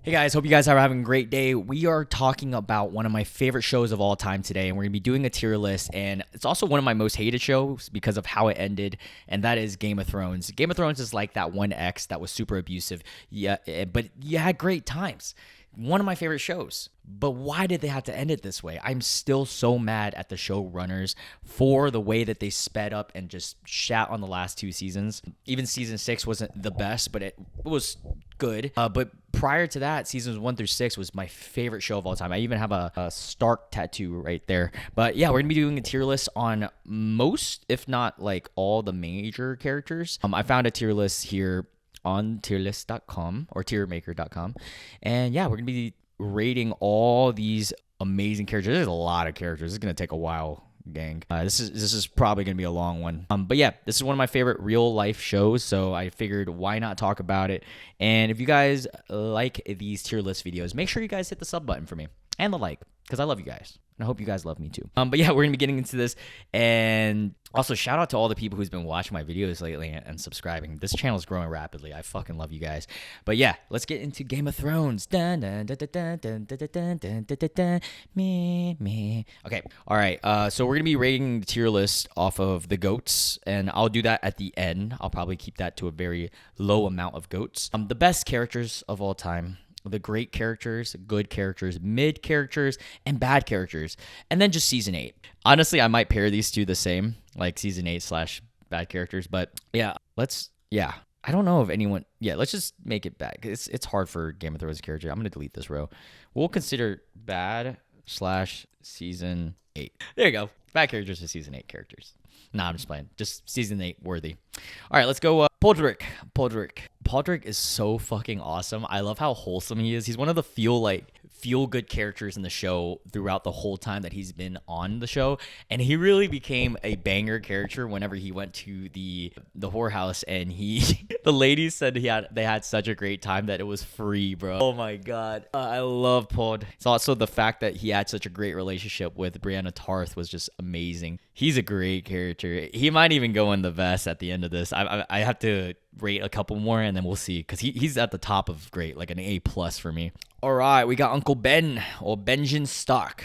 Hey guys, hope you guys are having a great day. We are talking about one of my favorite shows of all time today, and we're going to be doing a tier list, and it's also one of my most hated shows because of how it ended, and that is Game of Thrones. Game of Thrones is like that one ex that was super abusive, yeah, but you had great times. One of my favorite shows. But why did they have to end it this way? I'm still so mad at the showrunners for the way that they sped up and just shat on the last two seasons. Even season 6 wasn't the best, but it was good. But prior to that, seasons 1 through 6 was my favorite show of all time. I even have a Stark tattoo right there. But yeah, we're gonna be doing a tier list on most, if not like all the major characters. I found a tier list here on tierlist.com or tiermaker.com. And yeah, we're going to be rating all these amazing characters. There's a lot of characters. It's going to take a while, gang. This is probably going to be a long one. But yeah, this is one of my favorite real life shows, so I figured why not talk about it. And if you guys like these tier list videos, make sure you guys hit the sub button for me and the like, because I love you guys. And I hope you guys love me too. But yeah, we're going to be getting into this. And also, shout out to all the people who's been watching my videos lately and subscribing. This channel is growing rapidly. I fucking love you guys. But yeah, let's get into Game of Thrones. Me. Okay. All right. So we're going to be rating the tier list off of the goats. And I'll do that at the end. I'll probably keep that to a very low amount of goats. The best characters of all time. The great characters, good characters, mid characters, and bad characters. And then just season 8. Honestly, I might pair these two the same, like season 8 / bad characters. But yeah, I don't know if anyone, let's just make it bad. It's hard for Game of Thrones character. I'm going to delete this row. We'll consider bad / season 8. There you go. Bad characters to season 8 characters. Nah, I'm just playing. Just season 8 worthy. All right, let's go. Podrick is so fucking awesome. I love how wholesome he is. He's one of the feel good characters in the show throughout the whole time that he's been on the show, and he really became a banger character whenever he went to the whorehouse and the ladies said they had such a great time that it was free, bro. Oh my god, I love Pod. It's also the fact that he had such a great relationship with Brianna Tarth was just amazing. He's a great character. He might even go in the vest at the end of this. I have to rate a couple more and then we'll see, because he's at the top of great, like an A+ for me. All right, we got Uncle Ben, or Benjen Stark,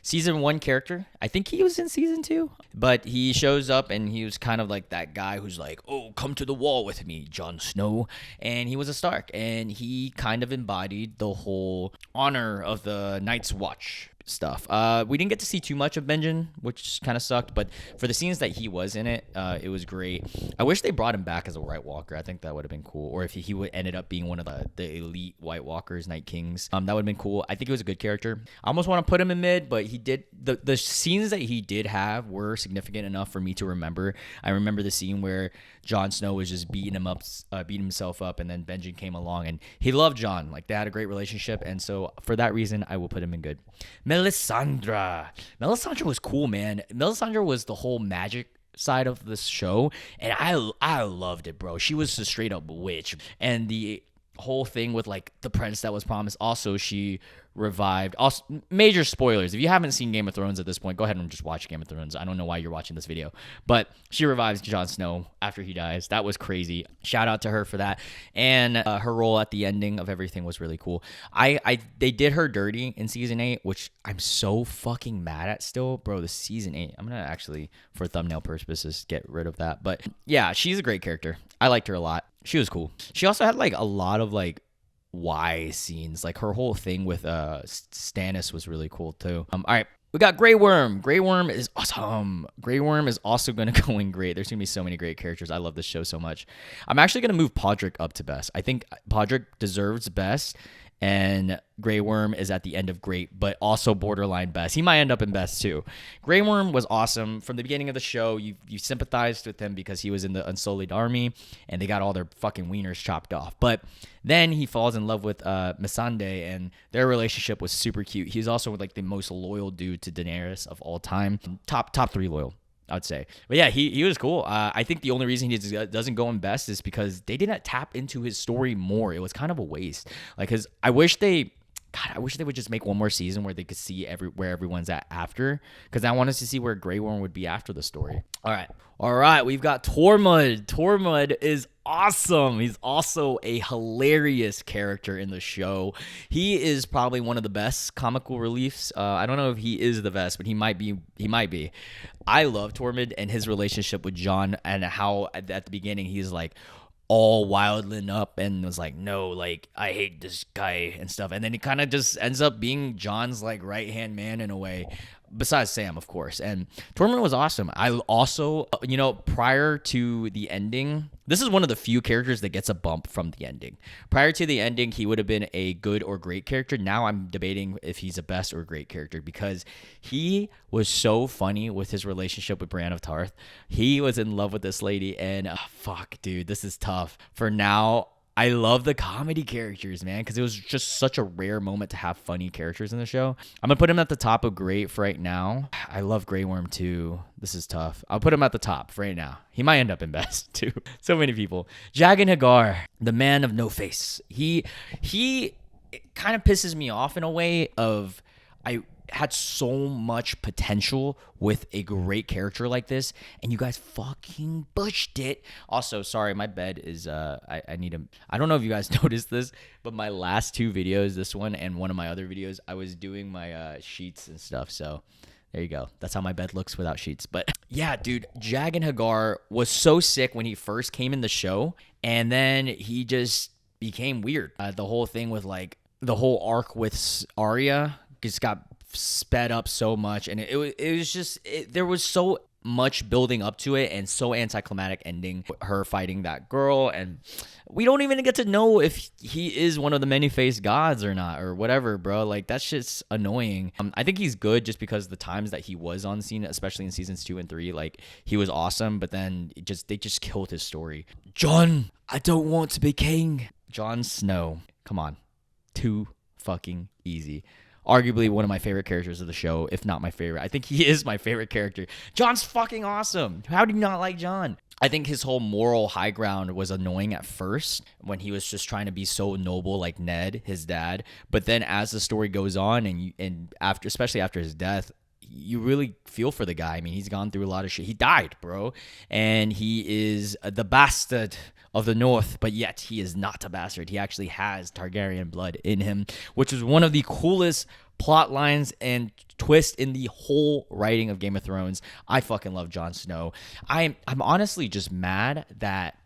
season 1 character. I think he was in season 2, but he shows up and he was kind of like that guy who's like, oh, come to the wall with me, Jon Snow. And he was a Stark, and he kind of embodied the whole honor of the Night's Watch stuff. We didn't get to see too much of Benjen, which kind of sucked, but for the scenes that he was in it, it was great. I wish they brought him back as a White Walker. I think that would have been cool. Or if he would ended up being one of the elite White Walkers, Night Kings, that would have been cool. I think he was a good character. I almost want to put him in mid, but he did the scenes that he did have were significant enough for me to remember. I remember the scene where Jon Snow was just beating himself up, and then Benjen came along and he loved Jon. Like, they had a great relationship, and so for that reason, I will put him in good. Melisandre was cool, man. Melisandre was the whole magic side of this show, and I loved it, bro. She was a straight up witch, and the whole thing with like the prince that was promised. Also, she revived. Also, major spoilers. If you haven't seen Game of Thrones at this point, go ahead and just watch Game of Thrones. I don't know why you're watching this video, but she revives Jon Snow after he dies. That was crazy. Shout out to her for that. And her role at the ending of everything was really cool. They did her dirty in season 8, which I'm so fucking mad at still, bro. The season 8. I'm gonna actually, for thumbnail purposes, get rid of that. But yeah, she's a great character. I liked her a lot. She was cool. She also had like a lot of like wise scenes. Like her whole thing with Stannis was really cool too. All right, we got Grey Worm. Grey Worm is awesome. Grey Worm is also going to go in great. There's going to be so many great characters. I love this show so much. I'm actually going to move Podrick up to best. I think Podrick deserves best, and Grey Worm is at the end of great, but also borderline best. He might end up in best too. Grey Worm was awesome. From the beginning of the show, you sympathized with him because he was in the Unsullied Army, and they got all their fucking wieners chopped off. But then he falls in love with Missandei, and their relationship was super cute. He's also like the most loyal dude to Daenerys of all time. Top 3 loyal, I would say. But yeah, he was cool. I think the only reason he doesn't go in best is because they didn't tap into his story more. It was kind of a waste. Like, I wish they would just make one more season where they could see where everyone's at after, because I wanted to see where Grey Worm would be after the story. All right, we've got Tormund. Tormund is awesome. He's also a hilarious character in the show. He is probably one of the best comical reliefs. I don't know if he is the best, but he might be. He might be. I love Tormund and his relationship with Jon, and how at the beginning he's like all wilding up and was like, no, like, I hate this guy and stuff. And then he kind of just ends up being Jon's like right hand man in a way, besides Sam, of course. And Tormund was awesome. I also, prior to the ending, this is one of the few characters that gets a bump from the ending. Prior to the ending, he would have been a good or great character. Now I'm debating if he's a best or great character, because he was so funny with his relationship with Brienne of Tarth. He was in love with this lady, and fuck, dude, this is tough. For now, I love the comedy characters, man, because it was just such a rare moment to have funny characters in the show. I'm going to put him at the top of great for right now. I love Grey Worm too. This is tough. I'll put him at the top for right now. He might end up in best too. So many people. Jagan Hagar, the man of no face. He kind of pisses me off in a way of I had so much potential with a great character like this, and you guys fucking butched it. Also, sorry, my bed is I need a, I don't know if you guys noticed this, but my last two videos, this one and one of my other videos, I was doing my sheets and stuff. So there you go. That's how my bed looks without sheets. But yeah, dude, Jagan Hagar was so sick when he first came in the show, and then he just became weird. The whole thing with like the whole arc with Arya just got sped up so much, and it was just there was so much building up to it, and so anticlimactic ending, her fighting that girl, and we don't even get to know if he is one of the many-faced gods or not, or whatever, bro. Like, that's just annoying. I think he's good just because the times that he was on scene, especially in seasons 2 and 3, like, he was awesome, but then they just killed his story. Jon, I don't want to be king. Jon Snow, come on, too fucking easy. Arguably one of my favorite characters of the show, if not my favorite. I think he is my favorite character. Jon's fucking awesome. How do you not like Jon? I think his whole moral high ground was annoying at first when he was just trying to be so noble like Ned, his dad. But then as the story goes on, and after, especially after his death, you really feel for the guy. I mean, he's gone through a lot of shit. He died, bro. And he is the bastard of the North, but yet he is not a bastard. He actually has Targaryen blood in him, which is one of the coolest plot lines and twist in the whole writing of Game of Thrones. I fucking love Jon Snow. I'm honestly just mad that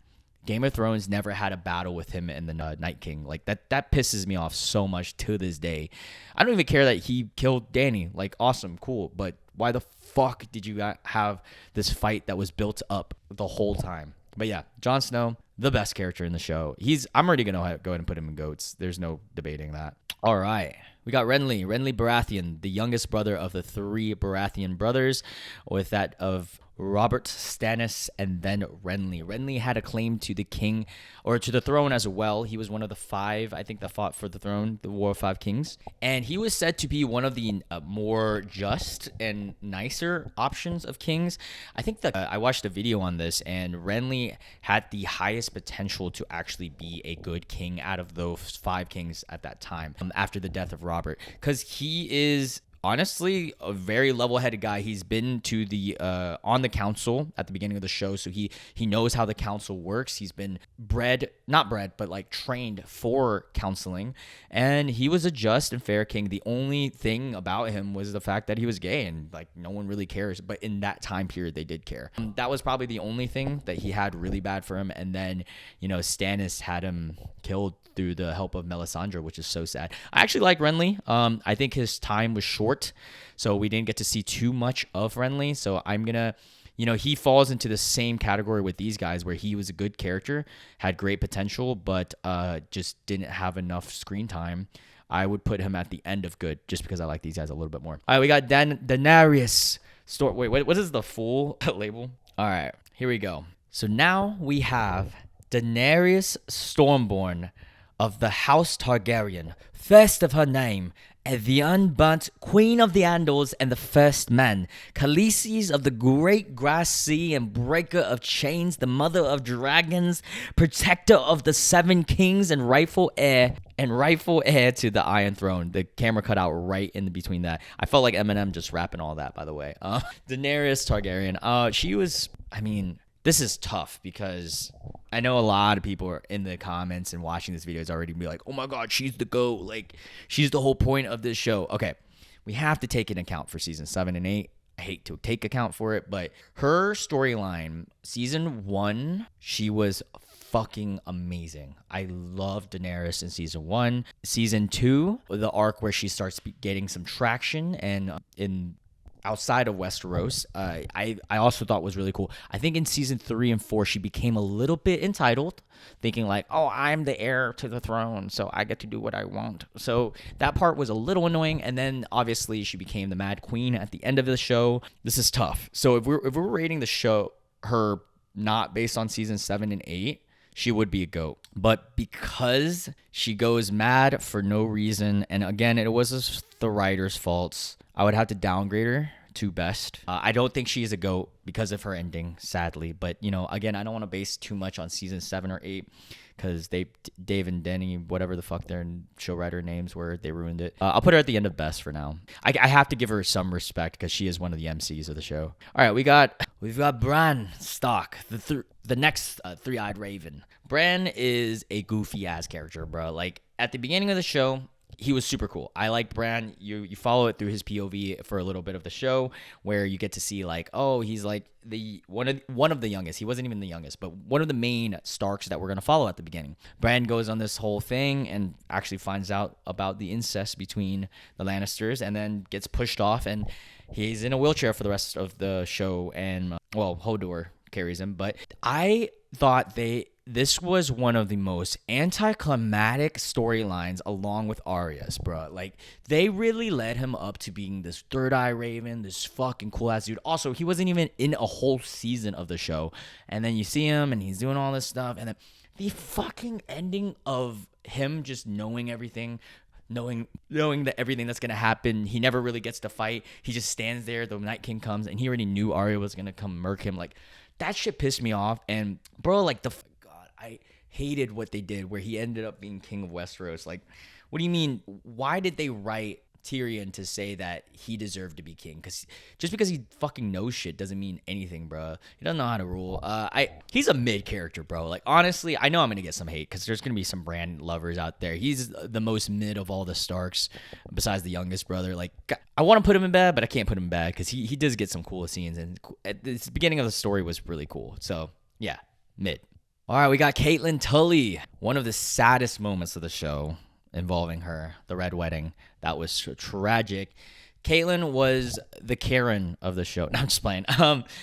Game of Thrones never had a battle with him and the Night King. Like, that pisses me off so much to this day. I don't even care that he killed Dany. Like, awesome, cool, but why the fuck did you have this fight that was built up the whole time? But yeah, Jon Snow, the best character in the show. I'm already going to go ahead and put him in GOATs. There's no debating that. All right. We got Renly Baratheon, the youngest brother of the 3 Baratheon brothers, with that of Robert, Stannis, and then Renly. Renly had a claim to the king, or to the throne as well. He was one of the 5, I think, that fought for the throne, the War of 5 Kings. And he was said to be one of the more just and nicer options of kings. I think that I watched a video on this, and Renly had the highest potential to actually be a good king out of those 5 kings at that time, after the death of Robert, because he is honestly a very level-headed guy. He's been to the on the council at the beginning of the show, so he knows how the council works. He's been trained for counseling, and he was a just and fair king. The only thing about him was the fact that he was gay, and like no one really cares, but in that time period they did care. That was probably the only thing that he had really bad for him. And then, Stannis had him killed through the help of Melisandre, which is so sad. I actually like Renly. I think his time was short, so we didn't get to see too much of Renly. So I'm gonna, he falls into the same category with these guys, where he was a good character, had great potential, but just didn't have enough screen time. I would put him at the end of good, just because I like these guys a little bit more. All right, we got Daenerys. Wait, what is the full label? All right, here we go. So now we have Daenerys Stormborn of the House Targaryen, first of her name, the unburnt Queen of the Andals and the First Man, Khaleesi's of the Great Grass Sea and Breaker of Chains, the Mother of Dragons, Protector of the 7 Kings, and rightful heir to the Iron Throne. The camera cut out right in between that. I felt like Eminem just rapping all that, by the way. Daenerys Targaryen. She was, this is tough because I know a lot of people are in the comments and watching this video is already be like, oh my God, she's the GOAT. Like, she's the whole point of this show. Okay, we have to take into account for season 7 and 8. I hate to take account for it, but her storyline, season 1, she was fucking amazing. I love Daenerys in season 1. Season 2, the arc where she starts getting some traction and in outside of Westeros, I also thought was really cool. I think in season 3 and 4, she became a little bit entitled, thinking like, oh, I'm the heir to the throne, so I get to do what I want. So that part was a little annoying. And then obviously she became the Mad Queen at the end of the show. This is tough. So if we're rating the show, her not based on season 7 and 8, she would be a GOAT. But because she goes mad for no reason, and again, it was the writer's faults, I would have to downgrade her to best. I don't think she is a GOAT because of her ending, sadly. But, you know, again, I don't want to base too much on season 7 or 8 because Dave and Denny, whatever the fuck their show writer names were, they ruined it. I'll put her at the end of best for now. I have to give her some respect because she is one of the MCs of the show. All right, we've got Bran Stark, the next three-eyed raven. Bran is a goofy ass character, bro. Like at the beginning of the show, he was super cool. I like Bran. You follow it through his POV for a little bit of the show, where you get to see like, oh, he's like the one of the youngest. He wasn't even the youngest, but one of the main Starks that we're gonna follow at the beginning. Bran goes on this whole thing and actually finds out about the incest between the Lannisters, and then gets pushed off, and he's in a wheelchair for the rest of the show. And Hodor carries him. But I thought this was one of the most anticlimactic storylines along with Arya's, bro. Like, they really led him up to being this third eye raven, this fucking cool ass dude. Also, he wasn't even in a whole season of the show. And then you see him and he's doing all this stuff. And then the fucking ending of him just knowing everything, knowing that everything that's going to happen, he never really gets to fight. He just stands there. The Night King comes and he already knew Arya was going to come murk him. Like, that shit pissed me off. And, bro, like, I hated what they did where he ended up being king of Westeros. Like, what do you mean? Why did they write Tyrion to say that he deserved to be king? Because just because he fucking knows shit doesn't mean anything, bro. He doesn't know how to rule. He's a mid character, bro. Like, honestly, I know I'm gonna get some hate because there's gonna be some Bran lovers out there. He's the most mid of all the Starks, besides the youngest brother. Like, I want to put him in bad, but I can't put him in bad because he does get some cool scenes, and at the beginning of the story was really cool. So yeah, mid. All right, we got Caitlin Tully, one of the saddest moments of the show involving her, the Red Wedding. That was tragic. Caitlin was the Karen of the show. No, I'm just playing.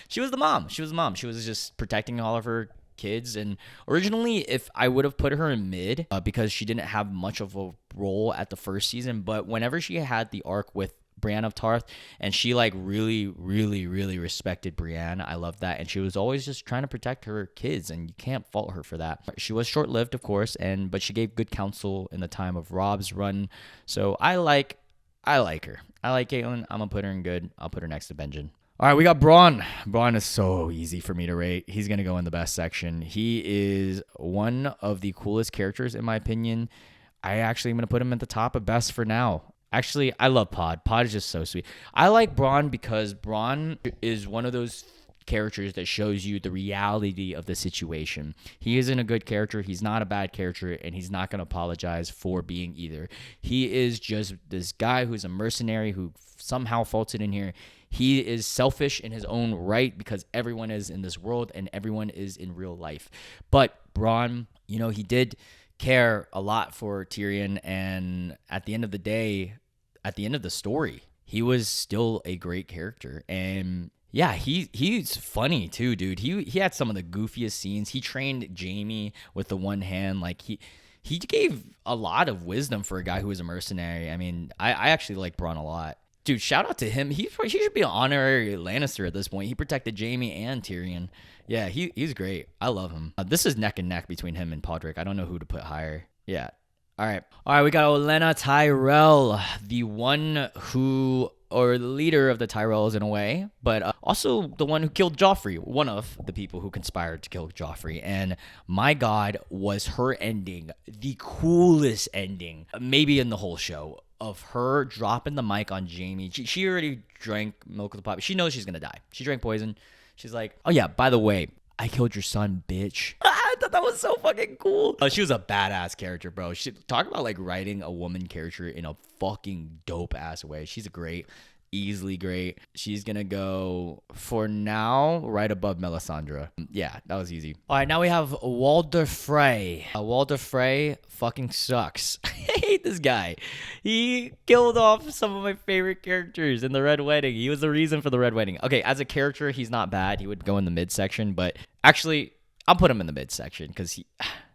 She was the mom. She was just protecting all of her kids. And originally, if I would have put her in mid, because she didn't have much of a role at the first season, but whenever she had the arc with Brienne of Tarth, and she like really, really, really respected Brienne. I love that. And she was always just trying to protect her kids, and you can't fault her for that. She was short-lived, of course, but she gave good counsel in the time of Rob's run. So I like her. I like Caitlyn. I'm gonna put her in good. I'll put her next to Benjen. All right, we got Bronn. Bronn is so easy for me to rate. He's going to go in the best section. He is one of the coolest characters, in my opinion. I actually am going to put him at the top of best for now. Actually, I love Pod. Pod is just so sweet. I like Bronn because Bronn is one of those characters that shows you the reality of the situation. He isn't a good character. He's not a bad character, and he's not going to apologize for being either. He is just this guy who's a mercenary who somehow falls in here. He is selfish in his own right because everyone is in this world and everyone is in real life. But Bronn, he did care a lot for Tyrion, and at the end of the day, at the end of the story, he was still a great character. And yeah, he's funny too, dude. He had some of the goofiest scenes. He trained Jaime with the one hand. Like he gave a lot of wisdom for a guy who was a mercenary. I mean, I actually like Bronn a lot. Dude, shout out to him. He should be an honorary Lannister at this point. He protected Jaime and Tyrion. Yeah, he's great. I love him. This is neck and neck between him and Podrick. I don't know who to put higher. Yeah. All right, we got Olenna Tyrell, the one who, or the leader of the Tyrells in a way, but also the one who killed Joffrey, one of the people who conspired to kill Joffrey. And my God, was her ending the coolest ending, maybe in the whole show, of her dropping the mic on Jaime. She already drank milk of the poppy. She knows she's going to die. She drank poison. She's like, oh yeah, by the way, I killed your son, bitch. I thought that was so fucking cool. She was a badass character, bro. She talk about like writing a woman character in a fucking dope ass way. She's great. Easily great. She's gonna go for now right above Melisandre. Yeah, that was easy. All right, now we have Walder Frey. Walder Frey fucking sucks. I hate this guy. He killed off some of my favorite characters in the Red Wedding. He was the reason for the Red Wedding. Okay, as a character, he's not bad. He would go in the midsection, but actually, I'll put him in the midsection because he.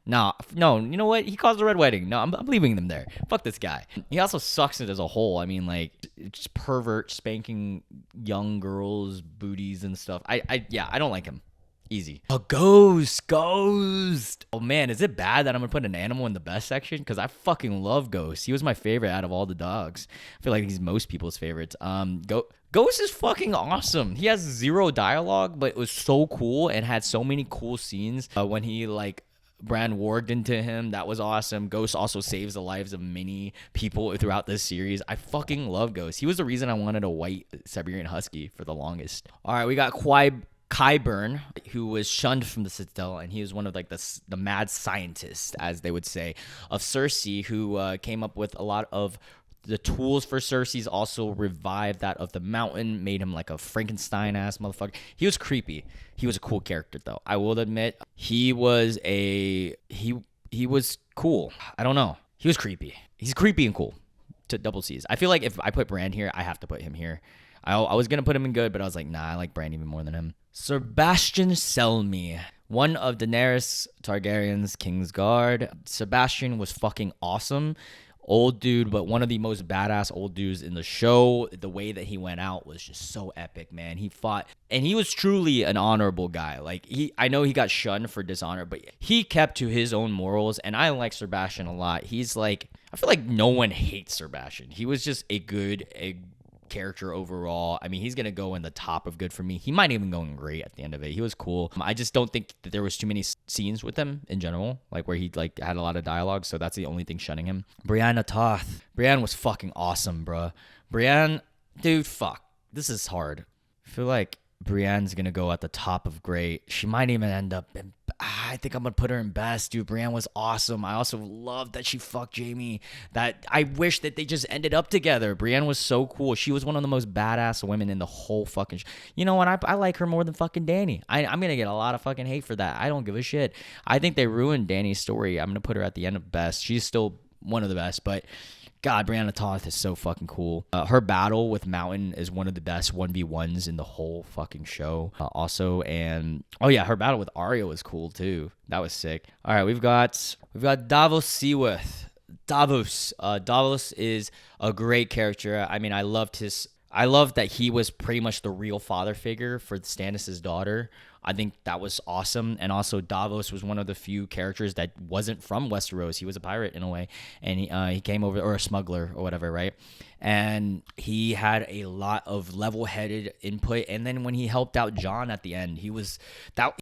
No, you know what? He caused a Red Wedding. No, I'm leaving them there. Fuck this guy. He also sucks it as a whole. I mean, like, just pervert spanking young girls' booties and stuff. I don't like him. Easy. A ghost. Oh man, is it bad that I'm gonna put an animal in the best section? Because I fucking love Ghost. He was my favorite out of all the dogs. I feel like he's most people's favorites. Ghost is fucking awesome. He has 0 dialogue, but it was so cool and had so many cool scenes when he like. Bran warged into him. That was awesome. Ghost also saves the lives of many people throughout this series. I fucking love Ghost. He was the reason I wanted a white Siberian Husky for the longest. All right, we got Qyburn, who was shunned from the Citadel, and he was one of like the mad scientists, as they would say, of Cersei, who came up with a lot of the tools for Cersei's, also revived that of the Mountain, made him like a Frankenstein-ass motherfucker. He was creepy. He was a cool character, though. I will admit, he was cool. I don't know. He was creepy. He's creepy and cool to double C's. I feel like if I put Bran here, I have to put him here. I was going to put him in good, but I was like, nah, I like Bran even more than him. Sebastian Selmy, one of Daenerys Targaryen's Kingsguard. Sebastian was fucking awesome. Old dude, but one of the most badass old dudes in the show. The way that he went out was just so epic, man. He fought, and he was truly an honorable guy. Like, I know he got shunned for dishonor, but he kept to his own morals, and I like Sebastian a lot. He's like, I feel like no one hates Sebastian. He was just a character overall. I mean, he's gonna go in the top of good for me. He might even go in great at the end of it. He was cool. I just don't think that there was too many scenes with him in general, like where he like had a lot of dialogue, so that's the only thing shunning him. Brianna Toth. Brienne was fucking awesome, bruh. Brienne, dude, fuck. This is hard. I feel like Brienne's gonna go at the top of great. She might even end up in, I think I'm gonna put her in best, dude. Brienne was awesome. I also love that she fucked Jaime. That I wish that they just ended up together. Brienne was so cool. She was one of the most badass women in the whole fucking you know what? I like her more than fucking Dany. I'm gonna get a lot of fucking hate for that. I don't give a shit. I think they ruined Dany's story. I'm gonna put her at the end of best. She's still one of the best, but God, Brianna Toth is so fucking cool. Her battle with Mountain is one of the best 1v1s in the whole fucking show. Also, and oh yeah, her battle with Arya was cool too. That was sick. All right, we've got Davos Seaworth. Davos is a great character. I mean, I loved that he was pretty much the real father figure for Stannis' daughter. I think that was awesome. And also Davos was one of the few characters that wasn't from Westeros. He was a pirate in a way. And he came over, or a smuggler or whatever, right? And he had a lot of level-headed input. And then when he helped out Jon at the end,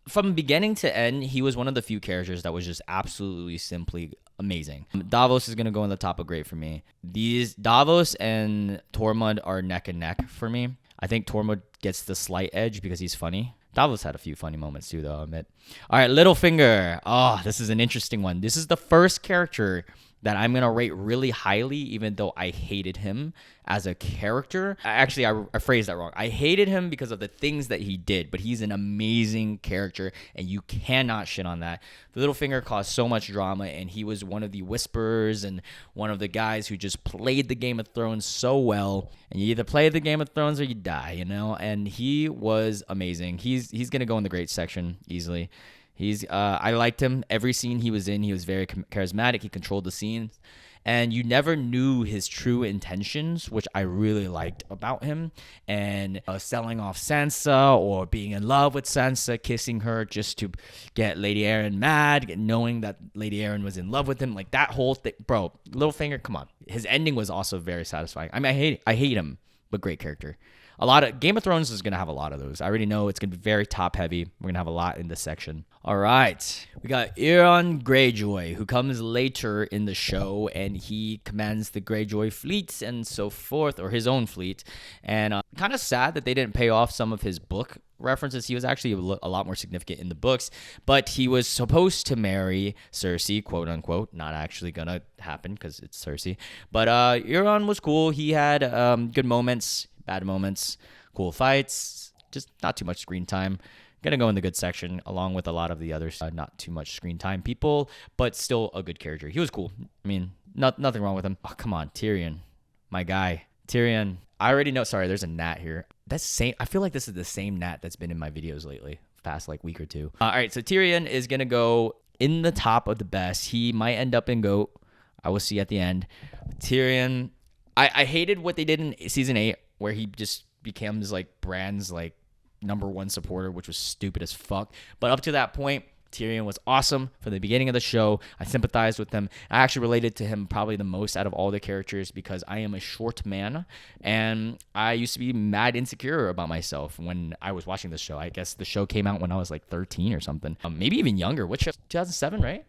from beginning to end, he was one of the few characters that was just absolutely simply amazing. Davos is going to go in the top of great for me. These Davos and Tormund are neck and neck for me. I think Tormund gets the slight edge because he's funny. Davos had a few funny moments too, though, I'll admit. All right, Littlefinger. Oh, this is an interesting one. This is the first character that I'm going to rate really highly, even though I hated him as a character. Actually, I phrased that wrong. I hated him because of the things that he did, but he's an amazing character, and you cannot shit on that. Littlefinger caused so much drama, and he was one of the whisperers and one of the guys who just played the Game of Thrones so well. And you either play the Game of Thrones or you die, you know? And he was amazing. He's going to go in the great section easily. I liked him. Every scene he was in, he was very charismatic. He controlled the scenes. And you never knew his true intentions, which I really liked about him. And selling off Sansa, or being in love with Sansa, kissing her just to get Lady Aaron mad, knowing that Lady Aaron was in love with him. Like, that whole thing. Bro, Littlefinger, come on. His ending was also very satisfying. I mean, I hate him, but great character. A lot of Game of Thrones is going to have a lot of those. I already know it's going to be very top heavy. We're going to have a lot in this section. All right. We got Euron Greyjoy, who comes later in the show, and he commands the Greyjoy fleet and so forth, or his own fleet. And kind of sad that they didn't pay off some of his book references. He was actually a lot more significant in the books, but he was supposed to marry Cersei, quote unquote. Not actually gonna happen because it's Cersei. But Euron was cool. He had good moments, bad moments, cool fights, just not too much screen time. Gonna go in the good section along with a lot of the others. Not too much screen time people, but still a good character. He was cool. I mean, nothing wrong with him. Oh, come on, Tyrion, my guy. Tyrion. I already know. Sorry, there's a gnat here. That's same. I feel like this is the same gnat that's been in my videos lately, past like week or two. All right, so Tyrion is gonna go in the top of the best. He might end up in GOAT. I will see at the end. Tyrion. I hated what they did in season 8, where he just becomes like Bran's like #1 supporter, which was stupid as fuck. But up to that point, Tyrion was awesome from the beginning of the show. I sympathized with him. I actually related to him probably the most out of all the characters because I am a short man, and I used to be mad insecure about myself when I was watching this show. I guess the show came out when I was like 13 or something, maybe even younger. Which 2007, right?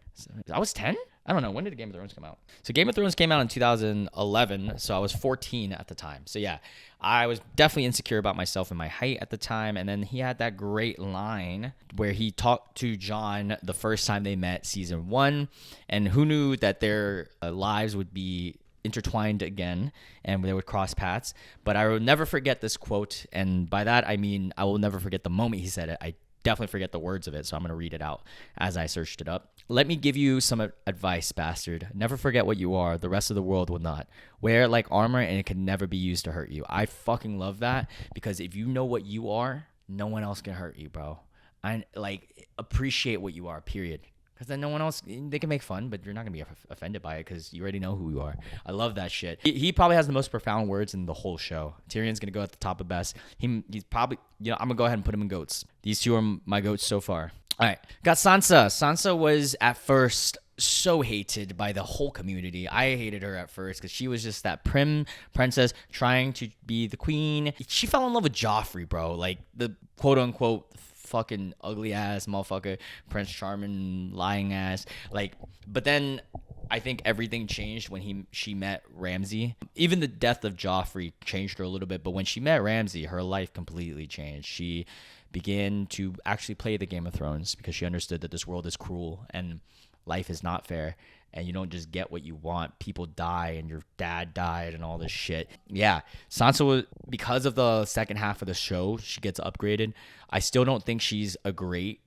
I was 10. I don't know. When did Game of Thrones come out? So Game of Thrones came out in 2011, so I was 14 at the time. So yeah, I was definitely insecure about myself and my height at the time. And then he had that great line where he talked to Jon the first time they met, season 1. And who knew that their lives would be intertwined again and they would cross paths. But I will never forget this quote. And by that, I mean, I will never forget the moment he said it. I definitely forget the words of it, so I'm going to read it out as I searched it up. Let me give you some advice, bastard. Never forget what you are. The rest of the world will not. Wear it like armor, and it can never be used to hurt you. I fucking love that, because if you know what you are, no one else can hurt you, bro. I like appreciate what you are, period. Because then no one else, they can make fun, but you're not going to be offended by it because you already know who you are. I love that shit. He probably has the most profound words in the whole show. Tyrion's going to go at the top of best. He's probably, I'm going to go ahead and put him in GOATs. These two are my GOATs so far. All right. Got Sansa. Sansa was at first so hated by the whole community. I hated her at first because she was just that prim princess trying to be the queen. She fell in love with Joffrey, bro. Like the quote unquote fucking ugly ass motherfucker, Prince Charming, lying ass. Like, but then I think everything changed when she met Ramsay. Even the death of Joffrey changed her a little bit, but when she met Ramsay, her life completely changed. She began to actually play the Game of Thrones because she understood that this world is cruel and life is not fair. And you don't just get what you want. People die, and your dad died, and all this shit. Yeah, Sansa was, because of the second half of the show, she gets upgraded. I still don't think she's a great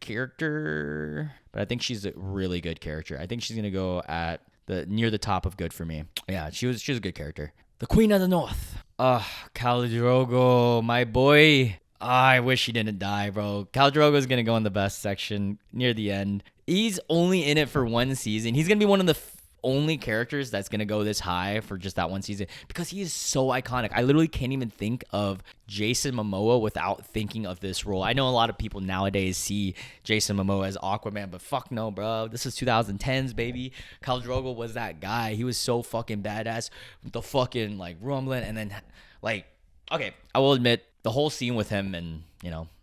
character, but I think she's a really good character. I think she's gonna go at near the top of good for me. Yeah, she was a good character. The Queen of the North. Khal Drogo, my boy. I wish he didn't die, bro. Khal Drogo's gonna go in the best section near the end. He's only in it for one season. He's gonna be one of the only characters that's gonna go this high for just that one season because he is so iconic. I literally can't even think of Jason Momoa without thinking of this role. I know a lot of people nowadays see Jason Momoa as Aquaman, but fuck no, bro. This is 2010s, baby. Khal Drogo was that guy. He was so fucking badass with the fucking like rumbling, and then like, okay, I will admit the whole scene with him and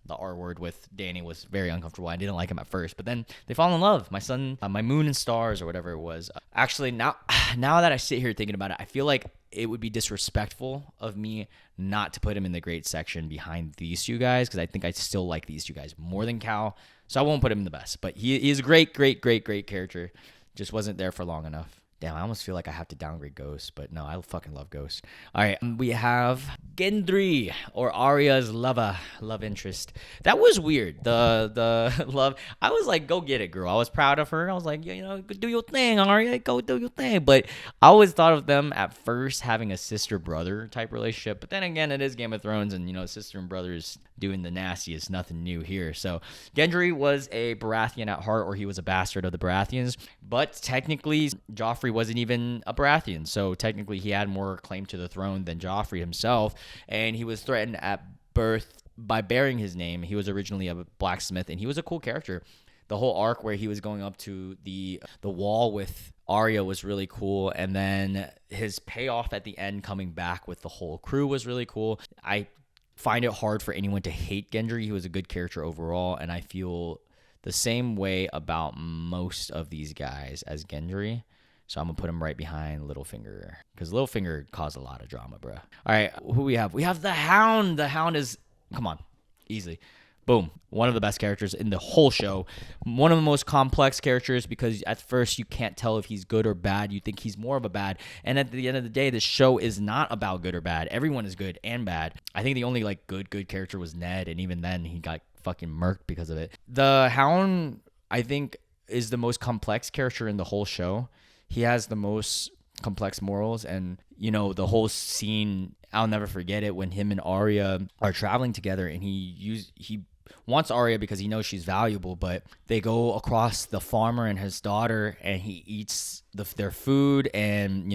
the R word with Dany was very uncomfortable. I didn't like him at first, but then they fall in love. My son, my moon and stars, or whatever it was. Actually, now that I sit here thinking about it, I feel like it would be disrespectful of me not to put him in the great section behind these two guys, because I think I still like these two guys more than Cal. So I won't put him in the best, but he is a great character. Just wasn't there for long enough. Damn, I almost feel like I have to downgrade Ghost, but no, I fucking love Ghost. All right, we have Gendry, or Arya's love interest. That was weird. The love. I was like, go get it, girl. I was proud of her. I was like, do your thing, Arya. Go do your thing. But I always thought of them at first having a sister-brother type relationship. But then again, it is Game of Thrones, and sister and brothers doing the nastiest. Nothing new here. So Gendry was a Baratheon at heart, or he was a bastard of the Baratheons. But technically, Joffrey wasn't even a Baratheon, so technically he had more claim to the throne than Joffrey himself, and he was threatened at birth by bearing his name. He was originally a blacksmith, and he was a cool character. The whole arc where he was going up to the wall with Arya was really cool, and then his payoff at the end coming back with the whole crew was really cool. I find it hard for anyone to hate Gendry. He was a good character overall, and I feel the same way about most of these guys as Gendry. So I'm going to put him right behind Littlefinger, because Littlefinger caused a lot of drama, bro. All right, who we have? We have the Hound. The Hound is, come on, easily. Boom. One of the best characters in the whole show. One of the most complex characters, because at first you can't tell if he's good or bad. You think he's more of a bad. And at the end of the day, the show is not about good or bad. Everyone is good and bad. I think the only like good character was Ned, and even then he got fucking murked because of it. The Hound, I think, is the most complex character in the whole show. He has the most complex morals, and the whole scene, I'll never forget it, when him and Arya are traveling together, and he wants Arya because he knows she's valuable, but they go across the farmer and his daughter, and he eats their food and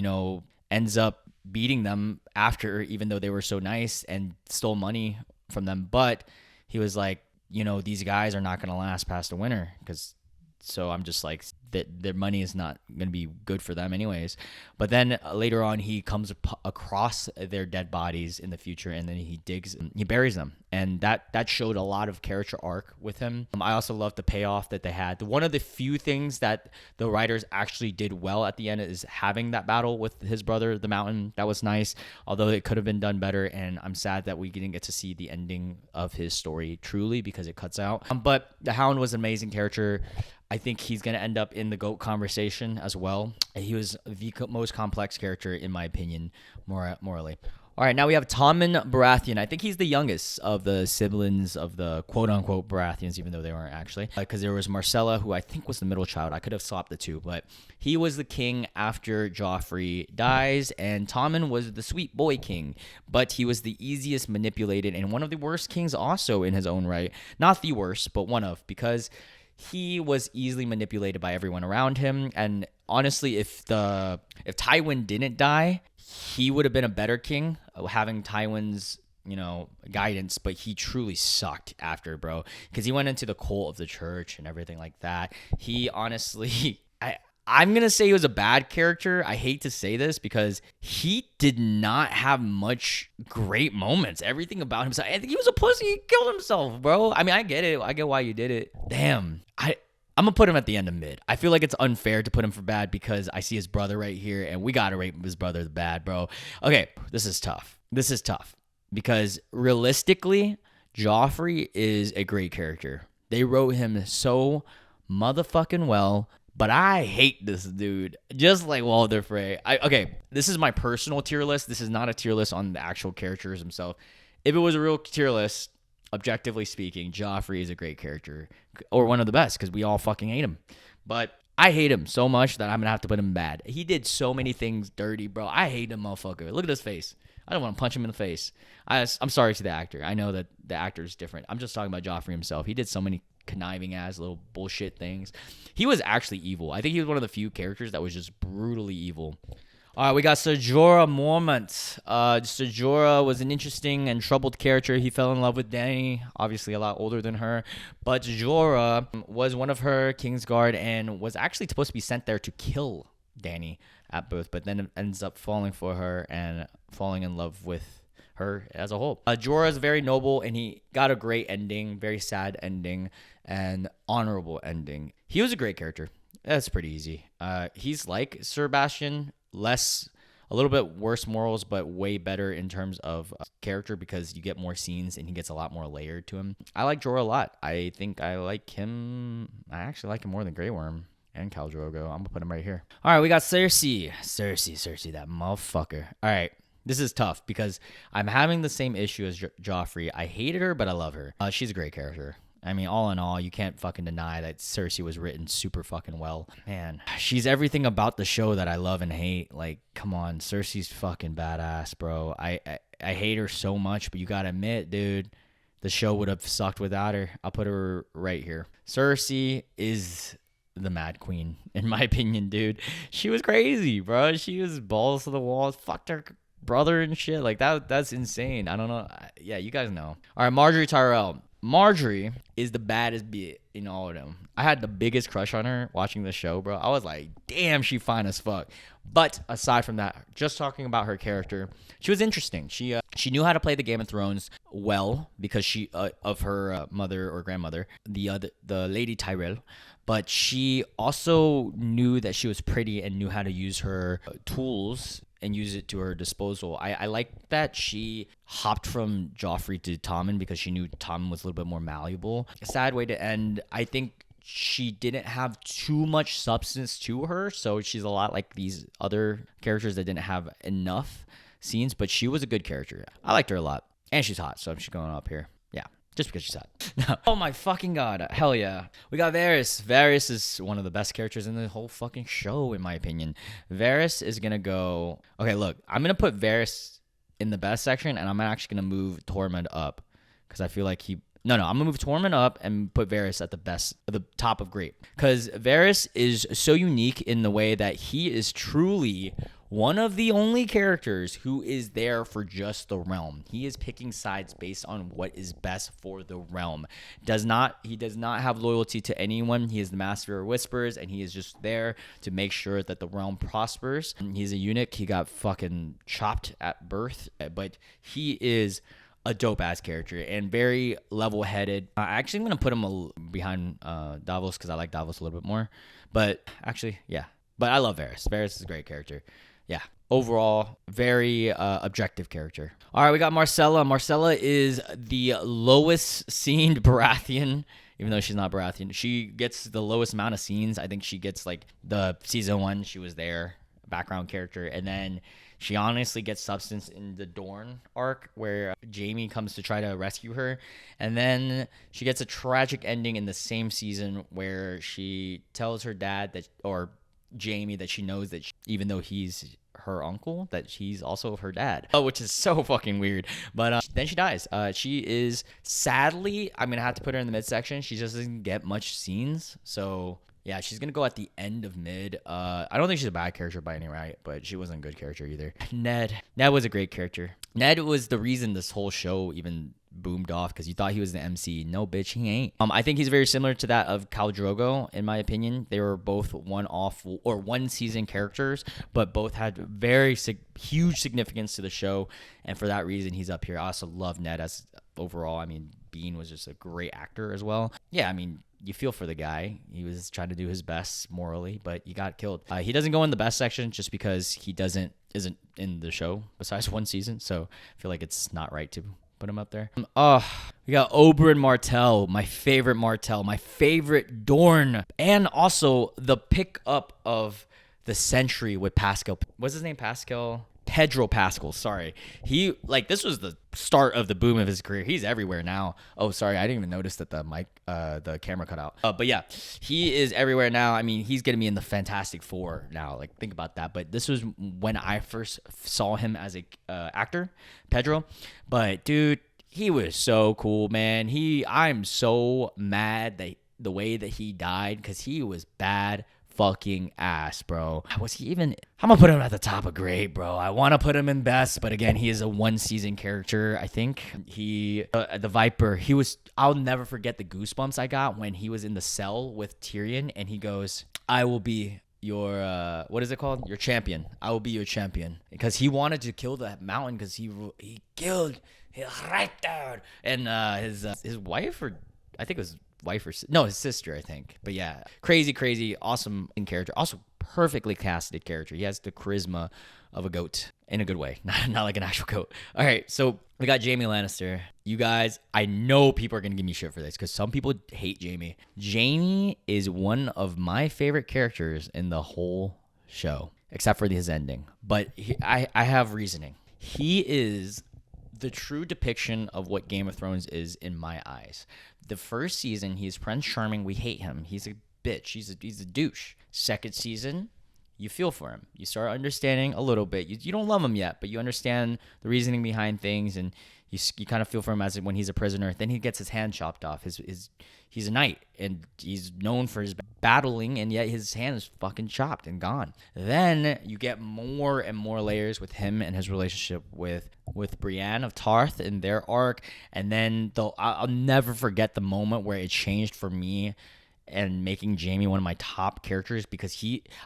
ends up beating them after, even though they were so nice, and stole money from them. But he was like, these guys are not going to last past the winter, so I'm just like, that their money is not going to be good for them anyways. But then later on, he comes across their dead bodies in the future, and then he buries them. And that showed a lot of character arc with him. I also love the payoff that they had. One of the few things that the writers actually did well at the end is having that battle with his brother, the Mountain. That was nice, although it could have been done better. And I'm sad that we didn't get to see the ending of his story truly, because it cuts out. But the Hound was an amazing character. I think he's going to end up in the GOAT conversation as well. He was the most complex character, in my opinion, morally. All right, now we have Tommen Baratheon. I think he's the youngest of the siblings of the quote-unquote Baratheons, even though they weren't actually. Because there was Marcella, who I think was the middle child. I could have swapped the two, but he was the king after Joffrey dies, and Tommen was the sweet boy king. But he was the easiest manipulated, and one of the worst kings also in his own right. Not the worst, but one of, because he was easily manipulated by everyone around him. And honestly, if Tywin didn't die, he would have been a better king, having Tywin's guidance. But he truly sucked after, bro, because he went into the cult of the church and everything like that. He honestly, I'm going to say he was a bad character. I hate to say this, because he did not have much great moments. Everything about himself, I think he was a pussy. He killed himself, bro. I mean, I get it. I get why you did it. Damn. I'm going to put him at the end of mid. I feel like it's unfair to put him for bad, because I see his brother right here, and we got to rate his brother the bad, bro. Okay, this is tough. Because realistically, Joffrey is a great character. They wrote him so motherfucking well. But I hate this dude, just like Walder Frey. Okay, this is my personal tier list. This is not a tier list on the actual characters themselves. If it was a real tier list, objectively speaking, Joffrey is a great character, or one of the best, because we all fucking hate him. But I hate him so much that I'm going to have to put him bad. He did so many things dirty, bro. I hate him, motherfucker. Look at his face. I don't want to punch him in the face. I'm sorry to the actor. I know that the actor is different. I'm just talking about Joffrey himself. He did so many conniving ass little bullshit things. He was actually evil. I think he was one of the few characters that was just brutally evil. All right, we got Ser Jorah Mormont. Ser Jorah was an interesting and troubled character. He fell in love with Dany, obviously a lot older than her. But Jorah was one of her Kingsguard and was actually supposed to be sent there to kill Dany at birth, but then ends up falling for her and falling in love with her as a whole. Jorah is very noble, and he got a great ending, very sad ending, and honorable ending. He was a great character. That's pretty easy. He's like Sir Bastian, a little bit worse morals, but way better in terms of character, because you get more scenes and he gets a lot more layered to him. I like Jorah a lot. I think I like him. I actually like him more than Grey Worm and Khal Drogo. I'm gonna put him right here. All right, we got Cersei, that motherfucker. All right. This is tough, because I'm having the same issue as Joffrey. I hated her, but I love her. She's a great character. I mean, all in all, you can't fucking deny that Cersei was written super fucking well. Man, she's everything about the show that I love and hate. Like, come on, Cersei's fucking badass, bro. I hate her so much, but you gotta admit, dude, the show would have sucked without her. I'll put her right here. Cersei is the Mad Queen, in my opinion, dude. She was crazy, bro. She was balls to the walls. Fucked her brother and shit. Like, that's insane. I don't know. Yeah, you guys know. All right, Marjorie Tyrell. Marjorie is the baddest bit in all of them. I had the biggest crush on her watching the show, bro. I was like, damn, she fine as fuck. But aside from that, just talking about her character, she was interesting. She knew how to play the Game of Thrones well because she of her mother or grandmother, the Lady Tyrell. But she also knew that she was pretty and knew how to use her tools and use it to her disposal. I like that she hopped from Joffrey to Tommen because she knew Tommen was a little bit more malleable. A sad way to end. I think she didn't have too much substance to her, so she's a lot like these other characters that didn't have enough scenes, but she was a good character. I liked her a lot. And she's hot, so she's going up here. Yeah. Just because she's hot. Oh my fucking god. Hell yeah. We got Varys. Varys is one of the best characters in the whole fucking show, in my opinion. Varys is going to go... Okay, look. I'm going to put Varys in the best section, and I'm actually going to move Tormund up. Because I feel like he... No, I'm going to move Tormund up and put Varys at the top of great. Because Varys is so unique in the way that he is truly... one of the only characters who is there for just the realm. He is picking sides based on what is best for the realm. He does not have loyalty to anyone. He is the master of whispers, and he is just there to make sure that the realm prospers. He's a eunuch. He got fucking chopped at birth, but he is a dope-ass character and very level-headed. Actually, I'm going to put him behind Davos because I like Davos a little bit more. But actually, yeah. But I love Varys. Varys is a great character. Yeah. Overall, very objective character. All right, we got Marcella. Marcella is the lowest scened Baratheon, even though she's not Baratheon. She gets the lowest amount of scenes. I think she gets like the season 1, she was there, background character. And then she honestly gets substance in the Dorne arc where Jaime comes to try to rescue her. And then she gets a tragic ending in the same season where she tells her dad that, or Jaime, that she knows that even though he's her uncle, that he's also her dad, which is so fucking weird. But then she dies. She is, sadly, I'm gonna have to put her in the midsection. She just doesn't get much scenes, so yeah, she's gonna go at the end of mid. I don't think she's a bad character by any right, but she wasn't a good character either. Ned was a great character. Ned was the reason this whole show even boomed off, because you thought he was the MC. No, bitch, he ain't. I think he's very similar to that of Khal Drogo, in my opinion. They were both one season characters, but both had very huge significance to the show, and for that reason, he's up here. I also love Ned as overall. I mean, Bean was just a great actor as well. Yeah, I mean, you feel for the guy. He was trying to do his best morally, but he got killed. He doesn't go in the best section just because he isn't in the show besides one season, so I feel like it's not right to put him up there. We got Oberyn Martell, my favorite Dorne, and also the pickup of the century with Pascal. What's his name? Pedro Pascal, sorry. This was the start of the boom of his career. He's everywhere now. Oh, sorry, I didn't even notice that the camera cut out. But yeah, he is everywhere now. I mean, he's gonna be in the Fantastic Four now. Like, think about that. But this was when I first saw him as a actor, Pedro. But dude, he was so cool, man. I'm so mad that the way that he died, because he was bad fucking ass, bro. Was he even... I'm gonna put him at the top of great, bro. I want to put him in best, but again, he is a one season character. I think the Viper, I'll never forget the goosebumps I got when he was in the cell with Tyrion and he goes, I will be your what is it called, your champion. I will be your champion, because he wanted to kill that mountain, because he killed his right there, and his wife, or I think it was his sister, I think. But yeah, crazy, awesome in character. Also, perfectly casted character. He has the charisma of a goat in a good way, not like an actual goat. All right, so we got Jaime Lannister. You guys, I know people are gonna give me shit for this because some people hate Jaime. Jaime is one of my favorite characters in the whole show, except for his ending. But I have reasoning. He is the true depiction of what Game of Thrones is in my eyes. The first season, he's Prince Charming. We hate him. He's a bitch. He's a douche. Second season, you feel for him. You start understanding a little bit. You don't love him yet, but you understand the reasoning behind things, and you kind of feel for him as when he's a prisoner. Then he gets his hand chopped off. He's a knight, and he's known for his battling, and yet his hand is fucking chopped and gone. Then you get more and more layers with him and his relationship with with Brienne of Tarth in their arc, and then I'll never forget the moment where it changed for me and making Jamie one of my top characters, because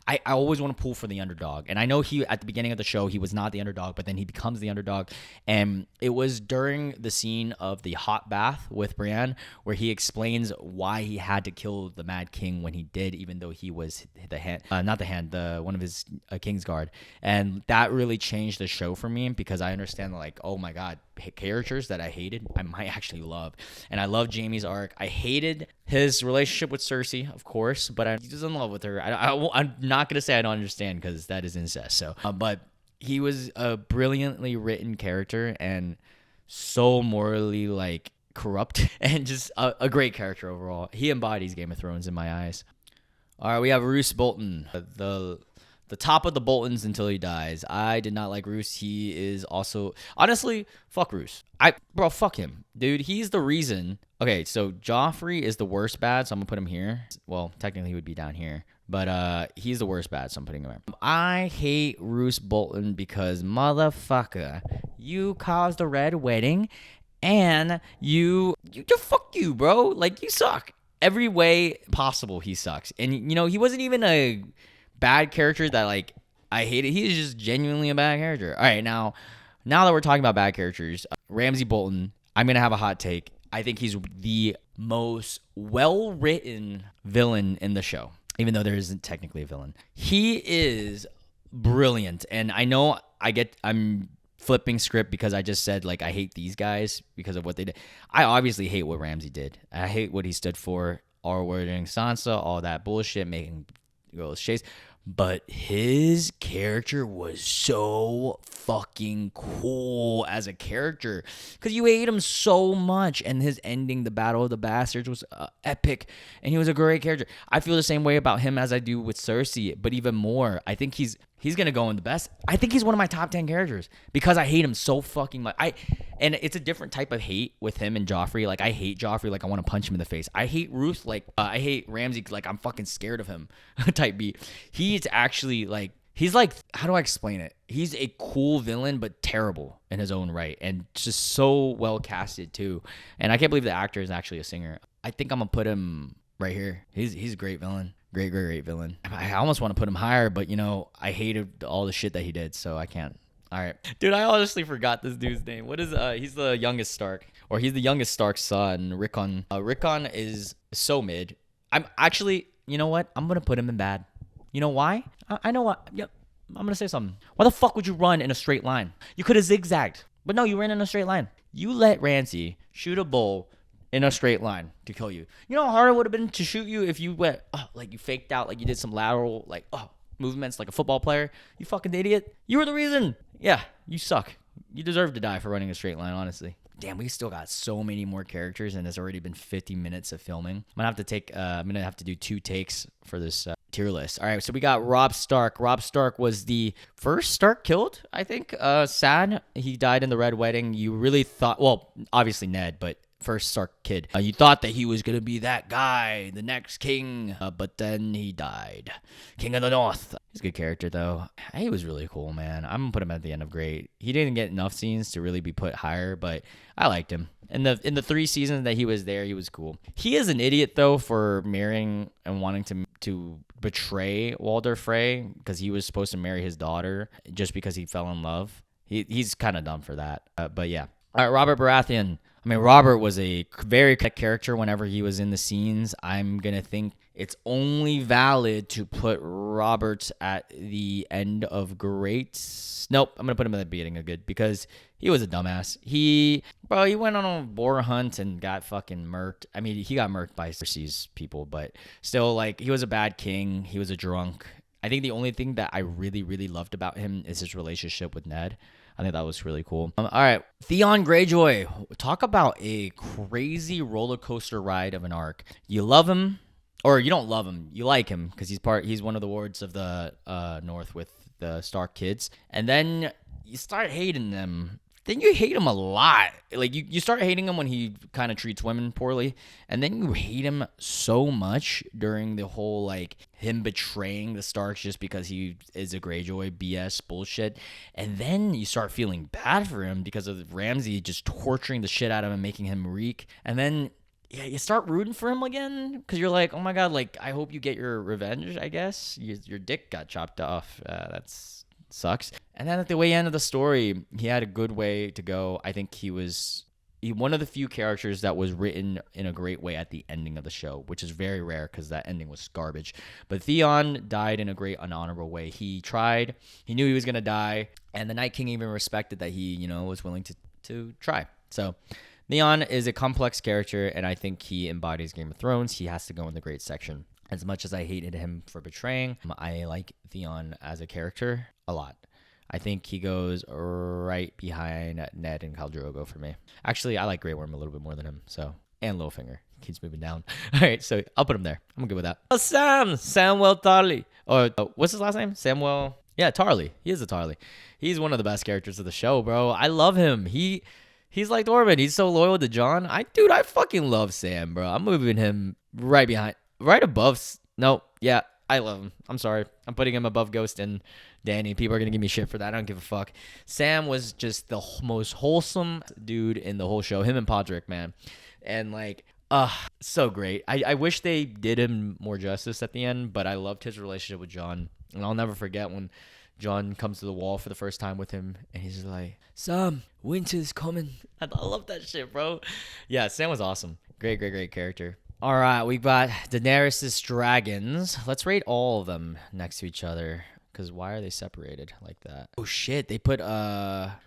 I always want to pull for the underdog. And I know he, at the beginning of the show, he was not the underdog, but then he becomes the underdog. And it was during the scene of the hot bath with Brienne where he explains why he had to kill the Mad King when he did, even though he was the hand, not the hand, one of his Kingsguard. And that really changed the show for me, because I understand, like, oh my God, characters that I hated, I might actually love. And I love Jamie's arc. I hated his relationship with Cersei, of course, but I'm just in love with her. I'm not going to say I don't understand, because that is incest. So, but he was a brilliantly written character and so morally, like, corrupt and just a great character overall. He embodies Game of Thrones in my eyes. All right, we have Roose Bolton, the top of the Boltons until he dies. I did not like Roose. He is also, honestly, fuck Roose. Bro, fuck him. Dude, he's the reason. Okay, so Joffrey is the worst bad, so I'm going to put him here. Well, technically he would be down here. But he's the worst bad, so I'm putting him there. I hate Roose Bolton because, motherfucker, you caused a red wedding, and you fuck you, bro. Like, you suck. Every way possible, he sucks. And, you know, he wasn't even a bad character that, like, I hated. He is just genuinely a bad character. All right, now that we're talking about bad characters, Ramsay Bolton, I'm going to have a hot take. I think he's the most well-written villain in the show, even though there isn't technically a villain. He is brilliant, and I know I'm flipping script because I just said, like, I hate these guys because of what they did. I obviously hate what Ramsay did. I hate what he stood for, R-wording Sansa, all that bullshit, making girls chase. But his character was so fucking cool as a character, because you hate him so much, and his ending, the Battle of the Bastards, was epic, and he was a great character. I feel the same way about him as I do with Cersei, but even more. I think he's gonna go in the best. I think he's one of my top 10 characters because I hate him so fucking much. And it's a different type of hate with him and Joffrey. Like, I hate Joffrey, like I want to punch him in the face. I hate Ruth, like I hate Ramsay, like I'm fucking scared of him type beat. He's actually like, how do I explain it? He's a cool villain, but terrible in his own right, and just so well casted too. And I can't believe the actor is actually a singer. I think I'm gonna put him right here. He's a great villain. Great villain. I almost want to put him higher, but, you know, I hated all the shit that he did, so I can't. All right. Dude, I honestly forgot this dude's name. What is, he's the youngest Stark, or he's the youngest Stark's son, Rickon. Rickon is so mid. I'm actually, you know what? I'm going to put him in bad. You know why? I know what. Yep. I'm going to say something. Why the fuck would you run in a straight line? You could have zigzagged, but no, you ran in a straight line. You let Ramsay shoot a bull in a straight line to kill you. You know how hard it would have been to shoot you if you went, like you faked out, like you did some lateral, like, movements like a football player? You fucking idiot. You were the reason. Yeah, you suck. You deserve to die for running a straight line, honestly. Damn, we still got so many more characters, and it's already been 50 minutes of filming. I'm gonna have to do 2 takes for this tier list. All right, so we got Robb Stark. Robb Stark was the first Stark killed, I think. Sad. He died in the Red Wedding. You really thought, well, obviously Ned, but first Stark kid. You thought that he was going to be that guy, the next king, but then he died. King of the North. He's a good character, though. He was really cool, man. I'm going to put him at the end of great. He didn't get enough scenes to really be put higher, but I liked him. In the 3 seasons that he was there, he was cool. He is an idiot, though, for marrying and wanting to betray Walder Frey, because he was supposed to marry his daughter just because he fell in love. He's kind of dumb for that, but yeah. All right, Robert Baratheon. I mean, Robert was a very good character whenever he was in the scenes. I'm going to think it's only valid to put Robert at the end of great. Nope, I'm going to put him at the beginning of good, because he was a dumbass. He went on a boar hunt and got fucking murked. I mean, he got murked by Cersei's people, but still, like, he was a bad king. He was a drunk. I think the only thing that I really, really loved about him is his relationship with Ned. I think that was really cool. All right, Theon Greyjoy. Talk about a crazy roller coaster ride of an arc. You love him, or you don't love him. You like him because he's one of the wards of the North with the Stark kids, and then you start hating them then you hate him a lot. Like you start hating him when he kind of treats women poorly, and then you hate him so much during the whole like him betraying the Starks just because he is a Greyjoy BS bullshit. And then you start feeling bad for him because of Ramsay just torturing the shit out of him, making him reek. And then yeah, you start rooting for him again because you're like, oh my god, like I hope you get your revenge. I guess your dick got chopped off. That's sucks. And then at the way end of the story, he had a good way to go. I think he was one of the few characters that was written in a great way at the ending of the show, which is very rare because that ending was garbage. But Theon died in a great, unhonorable way. He tried. He knew he was gonna die, and the Night King even respected that he, was willing to try. So Theon is a complex character, and I think he embodies Game of Thrones. He has to go in the great section. As much as I hated him for betraying, I like Theon as a character a lot. I think he goes right behind Ned and Khal Drogo for me. Actually, I like Grey Worm a little bit more than him. So, and Littlefinger keeps moving down. All right, so I'll put him there. I'm good with that. Samuel Tarly. Or what's his last name? Samuel. Yeah, Tarly. He is a Tarly. He's one of the best characters of the show, bro. I love him. He's like Tormund. He's so loyal to Jon. I fucking love Sam, bro. I'm moving him right above. No, yeah, I love him. I'm sorry. I'm putting him above Ghost and Danny. People are going to give me shit for that. I don't give a fuck. Sam was just the most wholesome dude in the whole show. Him and Podrick, man. And like, so great. I wish they did him more justice at the end, but I loved his relationship with Jon. And I'll never forget when Jon comes to the wall for the first time with him, and he's just like, Sam, winter's coming. I love that shit, bro. Yeah, Sam was awesome. Great character. All right, we got Daenerys' dragons. Let's rate all of them next to each other. Because why are they separated like that? Oh, shit. They put,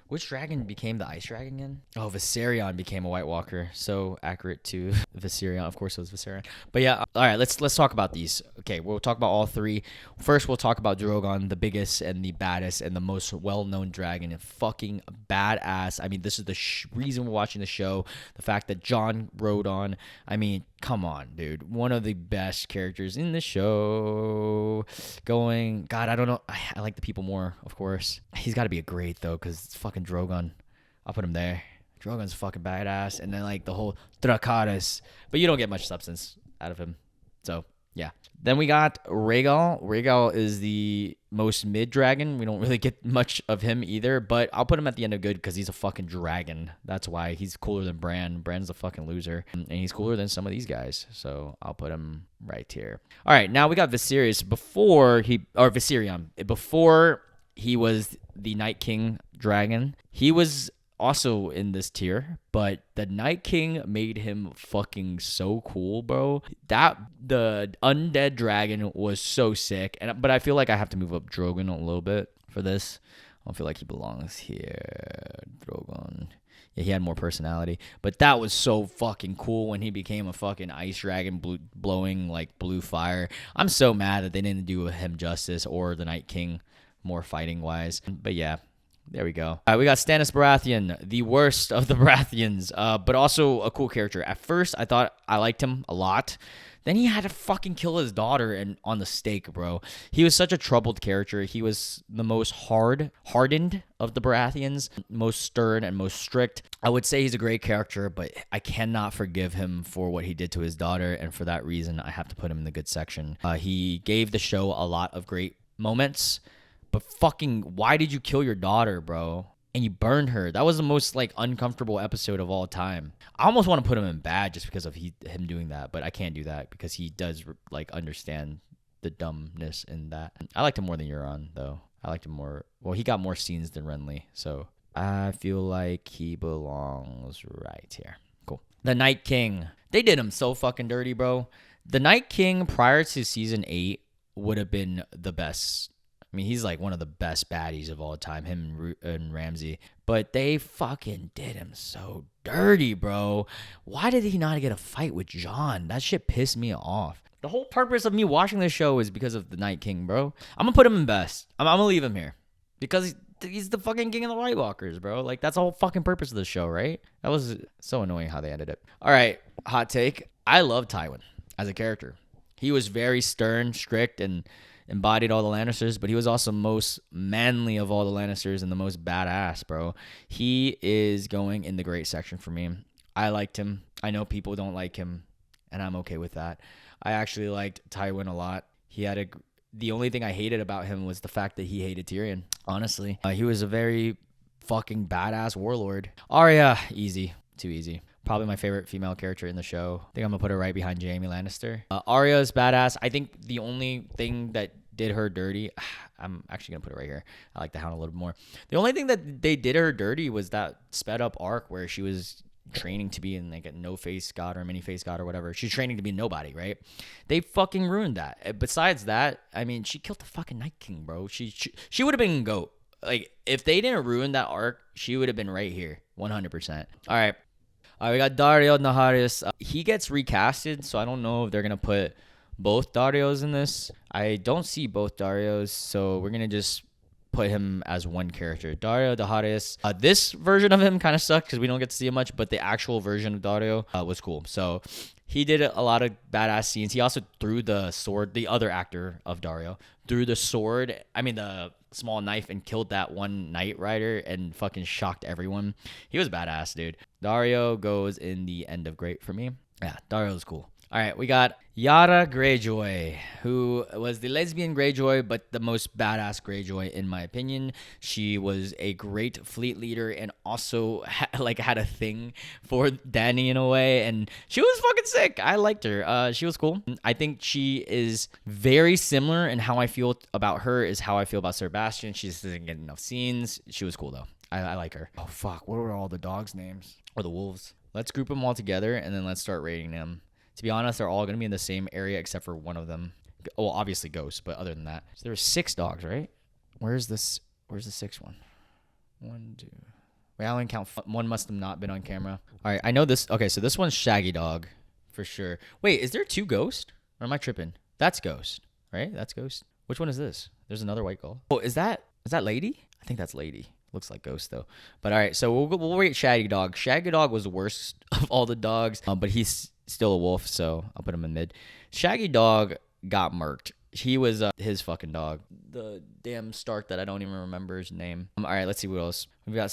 which dragon became the ice dragon again? Oh, Viserion became a White Walker. So accurate to Viserion. Of course it was Viserion. But yeah, all right, let's talk about these. Okay, we'll talk about all three. First, we'll talk about Drogon, the biggest and the baddest and the most well-known dragon. And fucking badass. I mean, this is the reason we're watching the show. The fact that Jon rode on. I mean, come on, dude. One of the best characters in the show. God, I don't know. I like the people more, of course. He's got to be a great, though, because it's fucking Drogon. I'll put him there. Drogon's fucking badass. And then, like, the whole Dracarys. But you don't get much substance out of him. So, yeah. Then we got Rhaegal. Rhaegal is the most mid-dragon. We don't really get much of him either, but I'll put him at the end of good because he's a fucking dragon. That's why he's cooler than Bran. Bran's a fucking loser, and he's cooler than some of these guys, so I'll put him right here. All right, now we got Viserion. Before he was the Night King dragon, he was also in this tier, but the Night King made him fucking so cool, bro. The undead dragon was so sick, but I feel like I have to move up Drogon a little bit for this. I don't feel like he belongs here. Drogon. Yeah, he had more personality, but that was so fucking cool when he became a fucking ice dragon blowing like blue fire. I'm so mad that they didn't do him justice or the Night King more fighting wise, but yeah. There we go. All right, we got Stannis Baratheon, the worst of the Baratheons, but also a cool character. At first, I thought I liked him a lot. Then he had to fucking kill his daughter on the stake, bro. He was such a troubled character. He was the most hardened of the Baratheons, most stern and most strict. I would say he's a great character, but I cannot forgive him for what he did to his daughter, and for that reason, I have to put him in the good section. He gave the show a lot of great moments. But fucking, why did you kill your daughter, bro? And you burned her. That was the most, like, uncomfortable episode of all time. I almost want to put him in bad just because of him doing that. But I can't do that because he does, like, understand the dumbness in that. I liked him more than Euron, though. I liked him more. Well, he got more scenes than Renly. So I feel like he belongs right here. Cool. The Night King. They did him so fucking dirty, bro. The Night King prior to season 8 would have been the best. I mean, he's like one of the best baddies of all time, him and Ramsay. But they fucking did him so dirty, bro. Why did he not get a fight with Jon? That shit pissed me off. The whole purpose of me watching this show is because of the Night King, bro. I'm going to put him in best. I'm going to leave him here. Because he's the fucking king of the White Walkers, bro. Like, that's the whole fucking purpose of the show, right? That was so annoying how they ended it. All right, hot take. I love Tywin as a character. He was very stern, strict, and embodied all the Lannisters, but he was also most manly of all the Lannisters and the most badass, bro. He is going in the great section for me. I liked him. I know people don't like him, and I'm okay with that. I actually liked Tywin a lot. The only thing I hated about him was the fact that he hated Tyrion. Honestly, he was a very fucking badass warlord. Arya, easy, too easy. Probably my favorite female character in the show. I think I'm gonna put her right behind Jaime Lannister. Arya is badass. I think the only thing that did her dirty, I'm actually gonna put it right here. I like the Hound a little bit more. The only thing that they did her dirty was that sped up arc where she was training to be in like a no face god or mini face god or whatever. She's training to be nobody, right? They fucking ruined that. Besides that, I mean, she killed the fucking Night King, bro. She would have been GOAT. Like, if they didn't ruin that arc, she would have been right here, 100%. All right, we got Daario Naharis. He gets recasted, so I don't know if they're gonna put both Darios in this. I don't see both Darios, so we're gonna just put him as one character. Daario Naharis. This version of him kind of sucked because we don't get to see him much, but the actual version of Daario was cool. So he did a lot of badass scenes. He also threw the sword. The other actor of Daario threw the sword. I mean the small knife and killed that one Knight Rider and fucking shocked everyone. He was badass, dude. Daario goes in the end of great for me. Yeah, Daario's cool. All right, we got Yara Greyjoy, who was the lesbian Greyjoy, but the most badass Greyjoy in my opinion. She was a great fleet leader and also had a thing for Dany in a way, and she was fucking sick. I liked her. She was cool. I think she is very similar, and how I feel about her is how I feel about Sebastian. She just doesn't get enough scenes. She was cool though. I like her. Oh fuck, what were all the dogs' names? Or the wolves? Let's group them all together and then let's start rating them. To be honest, they're all going to be in the same area except for one of them. Well, obviously Ghost, but other than that. So there were 6 dogs, right? Where's the 6th one? 1, 2. Wait, I only count. One must have not been on camera. All right, I know this. Okay, so this one's Shaggy Dog for sure. Wait, is there 2 Ghosts? Or am I tripping? That's Ghost, right? That's Ghost. Which one is this? There's another white gull. Oh, is that Lady? I think that's Lady. Looks like Ghost though. But all right, so we'll rate Shaggy Dog. Shaggy Dog was the worst of all the dogs, but he's still a wolf, so I'll put him in mid. Shaggy Dog got murked. He was his fucking dog. The damn Stark that I don't even remember his name. All right, let's see what else. We've got...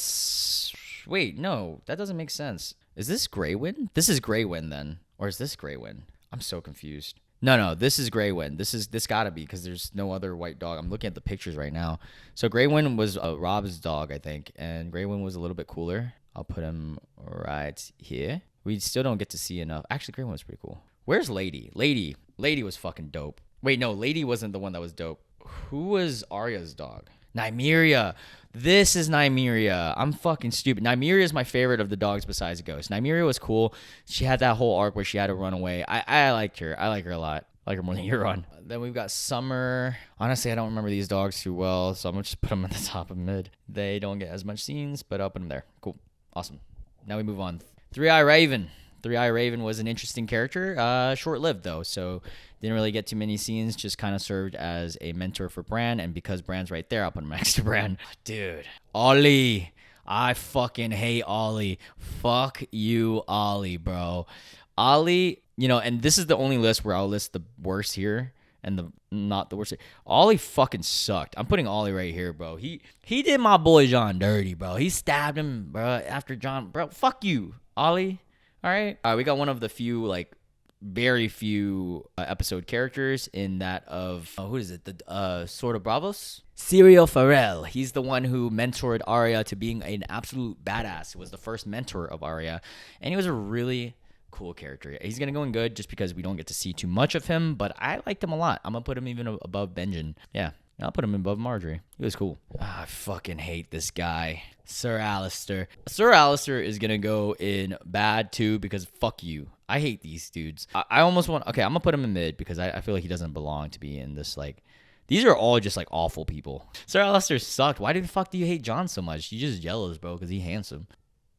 Wait, no, that doesn't make sense. Is this Greywind? This is Greywind then. Or is this Greywind? I'm so confused. No, this is Greywind. This gotta be because there's no other white dog. I'm looking at the pictures right now. So Greywind was Rob's dog, I think, and Greywind was a little bit cooler. I'll put him right here. We still don't get to see enough. Actually, Greywind was pretty cool. Where's Lady? Lady was fucking dope. Wait, no, Lady wasn't the one that was dope. Who was Arya's dog? Nymeria. This is Nymeria. I'm fucking stupid. Nymeria is my favorite of the dogs besides Ghost. Nymeria was cool. She had that whole arc where she had to run away. I liked her. I like her a lot. I like her more than Euron. Then we've got Summer. Honestly, I don't remember these dogs too well, so I'm going to just put them at the top of mid. They don't get as much scenes, but I'll put them there. Cool. Awesome. Now we move on. Three-Eye Raven. Three-Eye Raven was an interesting character. Short-lived, though, so didn't really get too many scenes. Just kind of served as a mentor for Bran, and because Bran's right there, I'll put him next to Bran. Dude, Ollie. I fucking hate Ollie. Fuck you, Ollie, bro. Ollie, and this is the only list where I'll list the worst here and the not the worst. Ollie fucking sucked. I'm putting Ollie right here, bro. He did my boy Jon dirty, bro. He stabbed him, bro, after Jon. Bro, fuck you, Ollie. All right, we got one of the few, very few episode characters in that of, who is it? The Sword of Bravos? Syrio Farrell. He's the one who mentored Arya to being an absolute badass. He was the first mentor of Arya, and he was a really cool character. He's going to go in good just because we don't get to see too much of him, but I liked him a lot. I'm going to put him even above Benjen. Yeah. I'll put him above Marjorie. He was cool. I fucking hate this guy. Sir Alistair. Sir Alistair is going to go in bad too because fuck you. I hate these dudes. I almost want... Okay, I'm going to put him in mid because I feel like he doesn't belong to be in this, These are all just, awful people. Sir Alistair sucked. Why the fuck do you hate Jon so much? You're just jealous, bro, because he's handsome.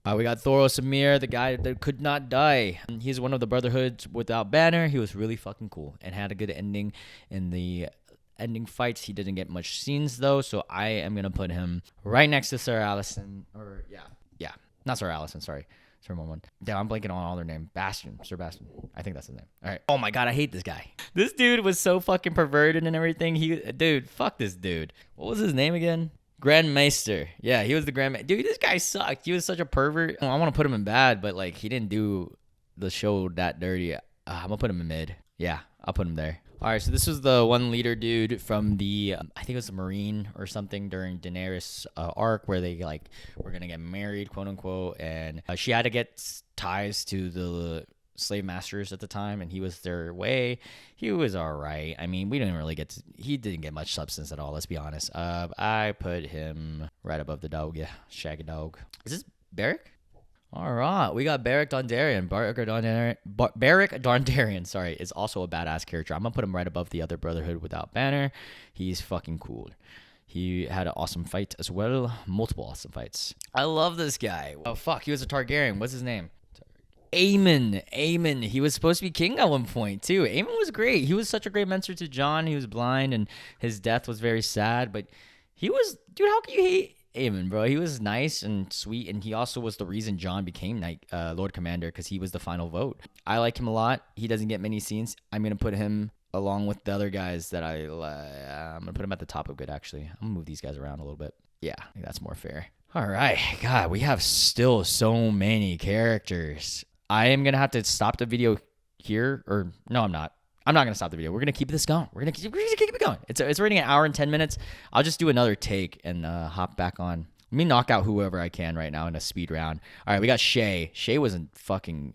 We got Thoros Amir, the guy that could not die. He's one of the Brotherhoods without banner. He was really fucking cool and had a good ending in the... ending fights. He didn't get much scenes though, so I am gonna put him right next to Sir Allison, or not Sir Allison, sorry, Sir Mormont. Damn, I'm blanking on all their name. Bastion. Sir Bastion. I think that's his name. All right. Oh my God, I hate this guy. This dude was so fucking perverted and everything. Dude, fuck this dude. What was his name again? Grand Maester. Yeah, he was the Grand Maester. Dude, this guy sucked. He was such a pervert. I want to put him in bad, but like he didn't do the show that dirty. I'm gonna put him in mid. Yeah, I'll put him there. All right, so this was the one leader dude from the, I think it was a Marine or something during Daenerys' arc where they like were gonna get married, quote unquote, and she had to get ties to the slave masters at the time, and he was their way. He was all right. I mean, we didn't really get to, he didn't get much substance at all. Let's be honest. I put him right above the dog. Yeah, Shaggy Dog. Is this Beric? All right, we got Beric Dondarrion. Beric Dondarrion, sorry, is also a badass character. I'm gonna put him right above the other Brotherhood without banner. He's fucking cool. He had an awesome fight as well. Multiple awesome fights. I love this guy. Oh fuck, he was a Targaryen. What's his name? Aemon. He was supposed to be king at one point too. Aemon was great. He was such a great mentor to Jon. He was blind and his death was very sad, but he was, dude, how can you hate Aemon, bro? He was nice and sweet, and he also was the reason Jon became Lord Commander, because he was the final vote. I like him a lot. He doesn't get many scenes. I'm gonna put him along with the other guys that I'm gonna put him at the top of good. Actually, I'm gonna move these guys around a little bit. Yeah, I think that's more fair. All right, God, we have still so many characters. I am gonna have to stop the video here, or no, I'm not. I'm not gonna stop the video. We're gonna keep this going. We're gonna keep it going. It's already an hour and 10 minutes. I'll just do another take and hop back on. Let me knock out whoever I can right now in a speed round. All right, we got Shay. Shay was a fucking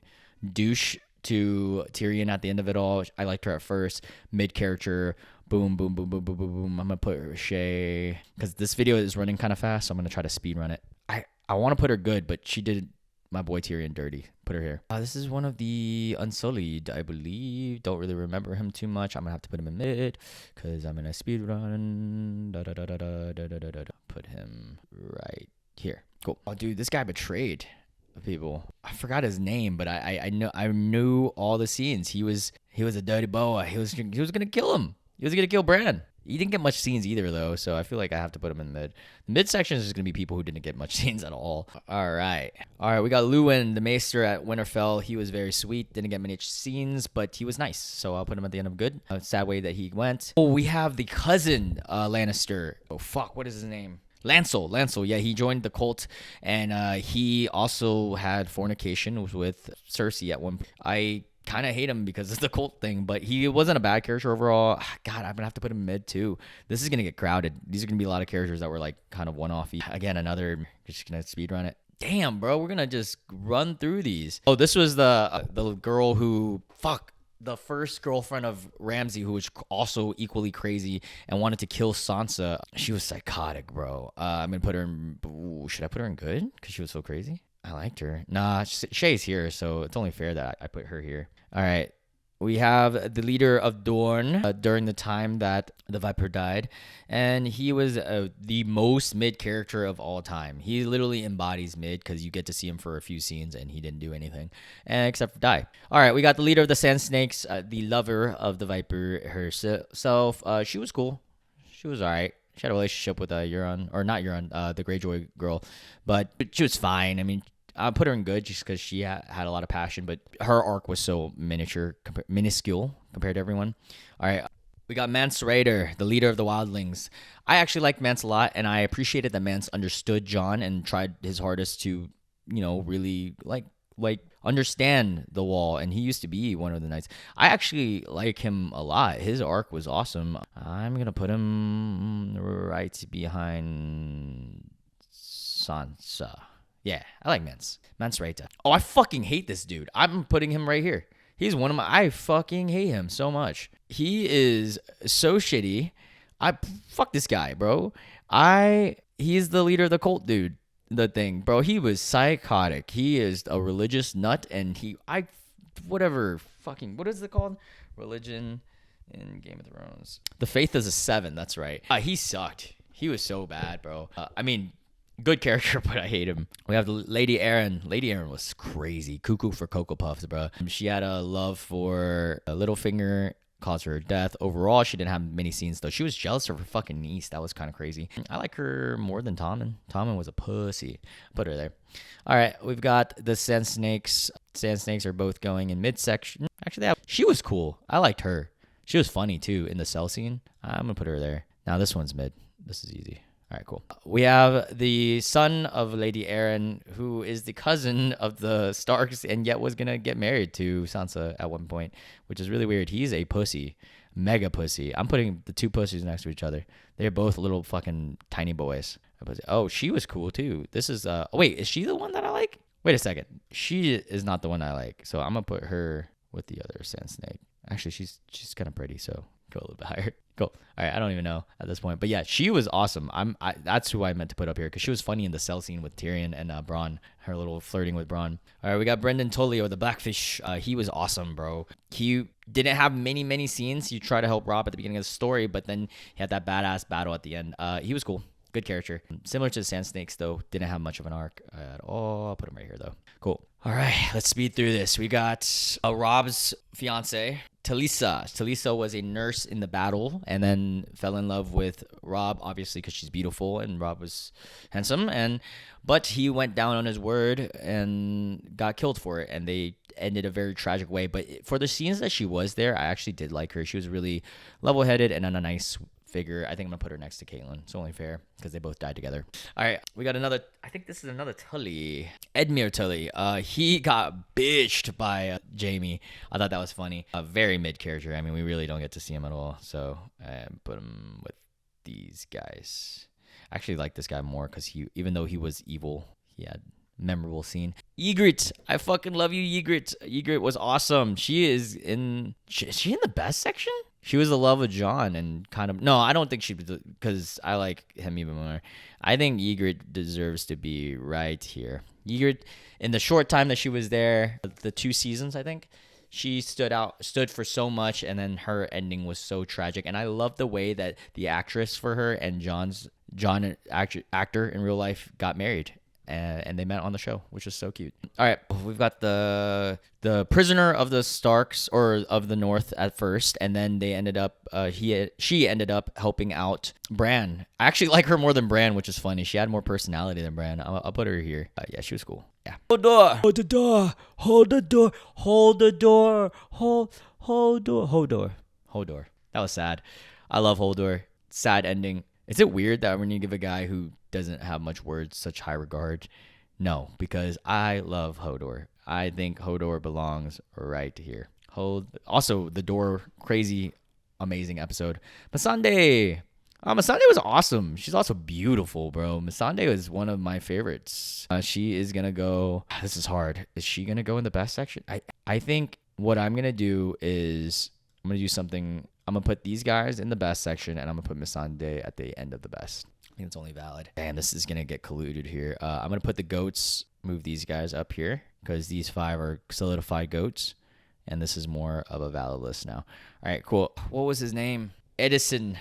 douche to Tyrion at the end of it all. I liked her at first. Mid character. Boom, boom, boom, boom, boom, boom, boom. I'm gonna put her Shay because this video is running kind of fast, so I'm gonna try to speed run it. I want to put her good, but she did my boy Tyrion dirty. Put her here. This is one of the Unsullied, I believe. Don't really remember him too much. I'm gonna have to put him in mid because I'm gonna speed run. Put him right here. Cool. Oh, dude, this guy betrayed people. I forgot his name, but I knew all the scenes. He was a dirty boa. He was gonna kill him. He was gonna kill Bran. He didn't get much scenes either, though, so I feel like I have to put him in mid. The mid section is just going to be people who didn't get much scenes at all. All right, we got Luwin, the Maester at Winterfell. He was very sweet, didn't get many scenes, but he was nice, so I'll put him at the end of good. Sad way that he went. Oh, we have the cousin Lannister. Oh, fuck, what is his name? Lancel, yeah, he joined the cult, and he also had fornication with Cersei at one point. I kind of hate him because of the cult thing, but he wasn't a bad character overall. God, I'm gonna have to put him mid too. This is gonna get crowded. These are gonna be a lot of characters that were like kind of one-off. Again, another, just gonna speed run it. Damn, bro, we're gonna just run through these. Oh, this was the girl who, the first girlfriend of Ramsay, who was also equally crazy and wanted to kill Sansa. She was psychotic, bro. I'm gonna put her in, should I put her in good because she was so crazy? I liked her. Nah, Shay's here, so it's only fair that I put her here. All right. We have the leader of Dorne during the time that the Viper died, and he was the most mid character of all time. He literally embodies mid because you get to see him for a few scenes, and he didn't do anything except for die. All right, we got the leader of the Sand Snakes, the lover of the Viper herself. She was cool. She was all right. She had a relationship with Euron, or not Euron, the Greyjoy girl, but she was fine. I mean, I put her in good just because she had a lot of passion, but her arc was so minuscule compared to everyone. All right, we got Mance Rayder, the leader of the Wildlings. I actually liked Mance a lot, and I appreciated that Mance understood Jon and tried his hardest to, really like understand the Wall, and he used to be one of the knights. I actually like him a lot. His arc was awesome. I'm going to put him right behind Sansa. Yeah, I like Mance Rayder. Oh, I fucking hate this dude. I'm putting him right here. He's one of I fucking hate him so much. He is so shitty. Fuck this guy, bro. He's the leader of the cult, dude. The thing, bro. He was psychotic. He is a religious nut, and what is it called? Religion in Game of Thrones. The Faith is a 7. That's right. He sucked. He was so bad, bro. Good character, but I hate him. We have Lady Aaron. Lady Aaron was crazy. Cuckoo for Cocoa Puffs, bro. She had a love for Littlefinger caused her death. Overall, she didn't have many scenes though. She was jealous of her fucking niece. That was kind of crazy. I like her more than Tommen. Tommen was a pussy. Put her there. All right, we've got the Sand Snakes. Sand Snakes are both going in midsection. Actually, she was cool. I liked her. She was funny too in the cell scene. I'm gonna put her there. Now this one's mid. This is easy. All right, cool. We have the son of Lady Arryn, who is the cousin of the Starks and yet was going to get married to Sansa at one point, which is really weird. He's a pussy, mega pussy. I'm putting the two pussies next to each other. They're both little fucking tiny boys. Oh, she was cool too. This is, wait, is she the one that I like? Wait a second. She is not the one I like. So I'm going to put her with the other Sand Snake. Actually, she's kind of pretty, so go a little bit higher. Cool. All right, I don't even know at this point, but yeah, she was awesome. That's who I meant to put up here because she was funny in the cell scene with Tyrion and Bronn, her little flirting with Bronn. All right, we got Brendan Tully or the Blackfish. He was awesome, bro. He didn't have many scenes. You try to help Robb at the beginning of the story, but then he had that badass battle at the end. He was cool. Good character. Similar to the Sand Snakes, though. Didn't have much of an arc at all. I'll put him right here, though. Cool. All right, let's speed through this. We got Robb's fiance, Talisa. Talisa was a nurse in the battle and then fell in love with Robb, obviously, because she's beautiful and Robb was handsome. But he went down on his word and got killed for it. And they ended a very tragic way. But for the scenes that she was there, I actually did like her. She was really level-headed and a nice figure. I think I'm gonna put her next to Caitlyn. It's only fair because they both died together. All right, we got another. I think this is another Tully, Edmure Tully. He got bitched by Jaime. I thought that was funny. A very mid character. I mean, we really don't get to see him at all. So put him with these guys. I actually like this guy more because even though he was evil, he had memorable scene. Ygritte, I fucking love you, Ygritte. Ygritte was awesome. Is she in the best section? She was the love of Jon and kind of... No, I don't think she... Because I like him even more. I think Ygritte deserves to be right here. Ygritte, in the short time that she was there, the 2 seasons, I think, she stood for so much, and then her ending was so tragic. And I love the way that the actress for her and Jon, actor in real life, got married. And they met on the show, which is so cute. All right, we've got the prisoner of the Starks or of the North at first, and then they ended up she ended up helping out Bran. I actually like her more than Bran, which is funny. She had more personality than Bran. I'll put her here. Yeah, she was cool. Yeah. Hold the door. Hold the door. Hold the door. Hold the door. Hold door. Hold door. Hold door. That was sad. I love Hodor. Sad ending. Is it weird that when you give a guy who doesn't have much words such high regard? No, because I love Hodor. I think Hodor belongs right here. Also, the door, crazy, amazing episode. Missandei. Missandei was awesome. She's also beautiful, bro. Missandei was one of my favorites. She is going to go... This is hard. Is she going to go in the best section? I think what I'm going to do is... I'm going to do something... I'm going to put these guys in the best section, and I'm going to put Missandei at the end of the best. I think it's only valid. Damn, this is going to get colluded here. I'm going to put the goats, move these guys up here, because these 5 are solidified goats, and this is more of a valid list now. All right, cool. What was his name? Edison.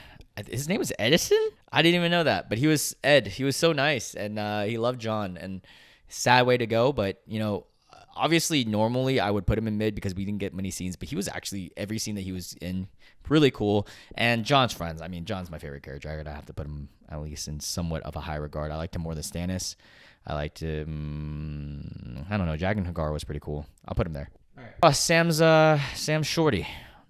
His name was Edison? I didn't even know that, but he was Ed. He was so nice, and he loved Jon, and sad way to go, but, you know, obviously, normally I would put him in mid because we didn't get many scenes, but he was actually, every scene that he was in, really cool. And Jon's friends. I mean, Jon's my favorite character. I gotta have to put him at least in somewhat of a high regard. I liked him more than Stannis. I liked him, I don't know, Jaqen H'ghar was pretty cool. I'll put him there. All right. Sam's shorty.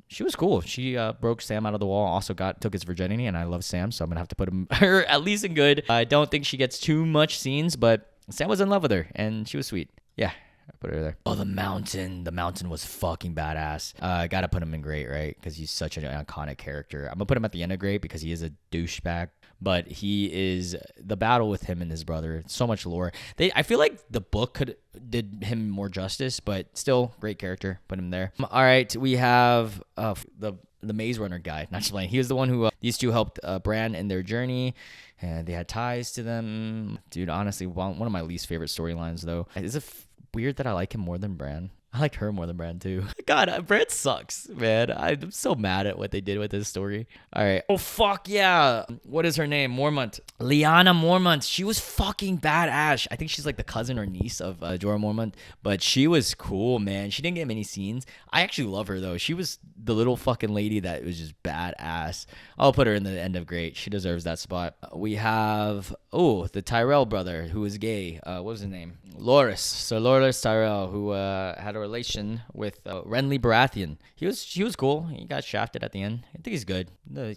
She was cool. She broke Sam out of the wall, also took his virginity, and I love Sam, so I'm gonna have to put her at least in good. I don't think she gets too much scenes, but Sam was in love with her, and she was sweet. Yeah. I put her there. Oh, the mountain. The mountain was fucking badass. Gotta put him in great, right? Because he's such an iconic character. I'm gonna put him at the end of great because he is a douchebag. But he is the battle with him and his brother. So much lore. I feel like the book did him more justice, but still great character. Put him there. All right, we have the Maze Runner guy. Not just playing. He was the one who these two helped Bran in their journey. And they had ties to them. Dude, honestly, one of my least favorite storylines though. Is it weird that I like him more than Bran? I liked her more than Bran too. God, Bran sucks, man. I'm so mad at what they did with this story. All right. Oh fuck yeah. What is her name? Mormont. Lyanna Mormont. She was fucking badass. I think she's like the cousin or niece of Jorah Mormont, but she was cool, man. She didn't get many scenes. I actually love her though. She was the little fucking lady that was just badass. I'll put her in the end of great. She deserves that spot. We have the Tyrell brother who is gay. What was his name? Loras. Sir Loras Tyrell, who had a relation with Renly Baratheon. He was cool. He got shafted at the end. I think he's good.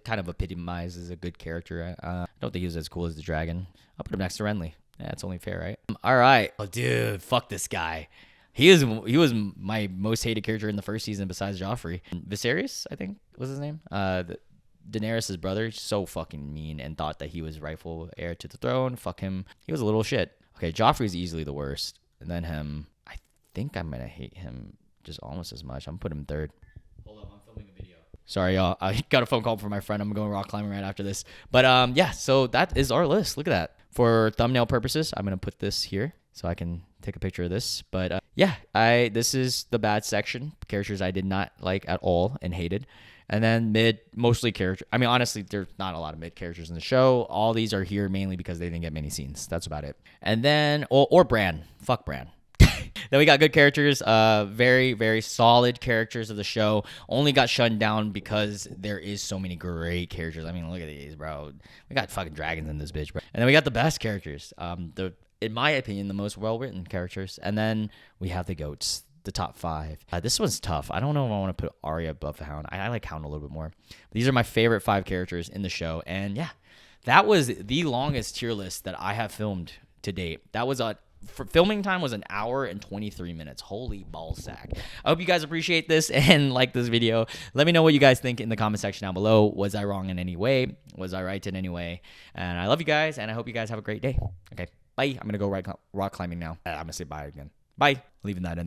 Kind of epitomizes a good character. I don't think he was as cool as the dragon. I'll put him next to Renly. Yeah, it's only fair, right? All right. Oh, dude, fuck this guy. He was my most hated character in the first season besides Joffrey. Viserys, I think was his name. Daenerys' brother. He's so fucking mean and thought that he was rightful heir to the throne. Fuck him. He was a little shit. Okay, Joffrey's easily the worst. And then him. I think I'm going to hate him just almost as much. I'm going to put him third. Hold up, I'm filming a video. Sorry, y'all. I got a phone call from my friend. I'm going rock climbing right after this. But yeah, so that is our list. Look at that. For thumbnail purposes, I'm going to put this here so I can take a picture of this. But yeah, this is the bad section. Characters I did not like at all and hated. And then mid, mostly character. I mean, honestly, there's not a lot of mid characters in the show. All these are here mainly because they didn't get many scenes. That's about it. And then, or Bran. Fuck Bran. Then we got good characters, very, very solid characters of the show. Only got shut down because there is so many great characters. I mean, look at these, bro. We got fucking dragons in this bitch, bro. And then we got the best characters. In my opinion, the most well-written characters. And then we have the GOATs. The top 5. This one's tough. I don't know if I want to put Arya above the Hound. I like Hound a little bit more. These are my favorite 5 characters in the show. And yeah, that was the longest tier list that I have filmed to date. That was for filming time was 1 hour and 23 minutes. Holy ballsack. I hope you guys appreciate this and like this video. Let me know what you guys think in the comment section down below. Was I wrong in any way? Was I right in any way? And I love you guys, and I hope you guys have a great day. Okay, bye. I'm going to go rock climbing now. I'm going to say bye again. Bye. Leaving that in there.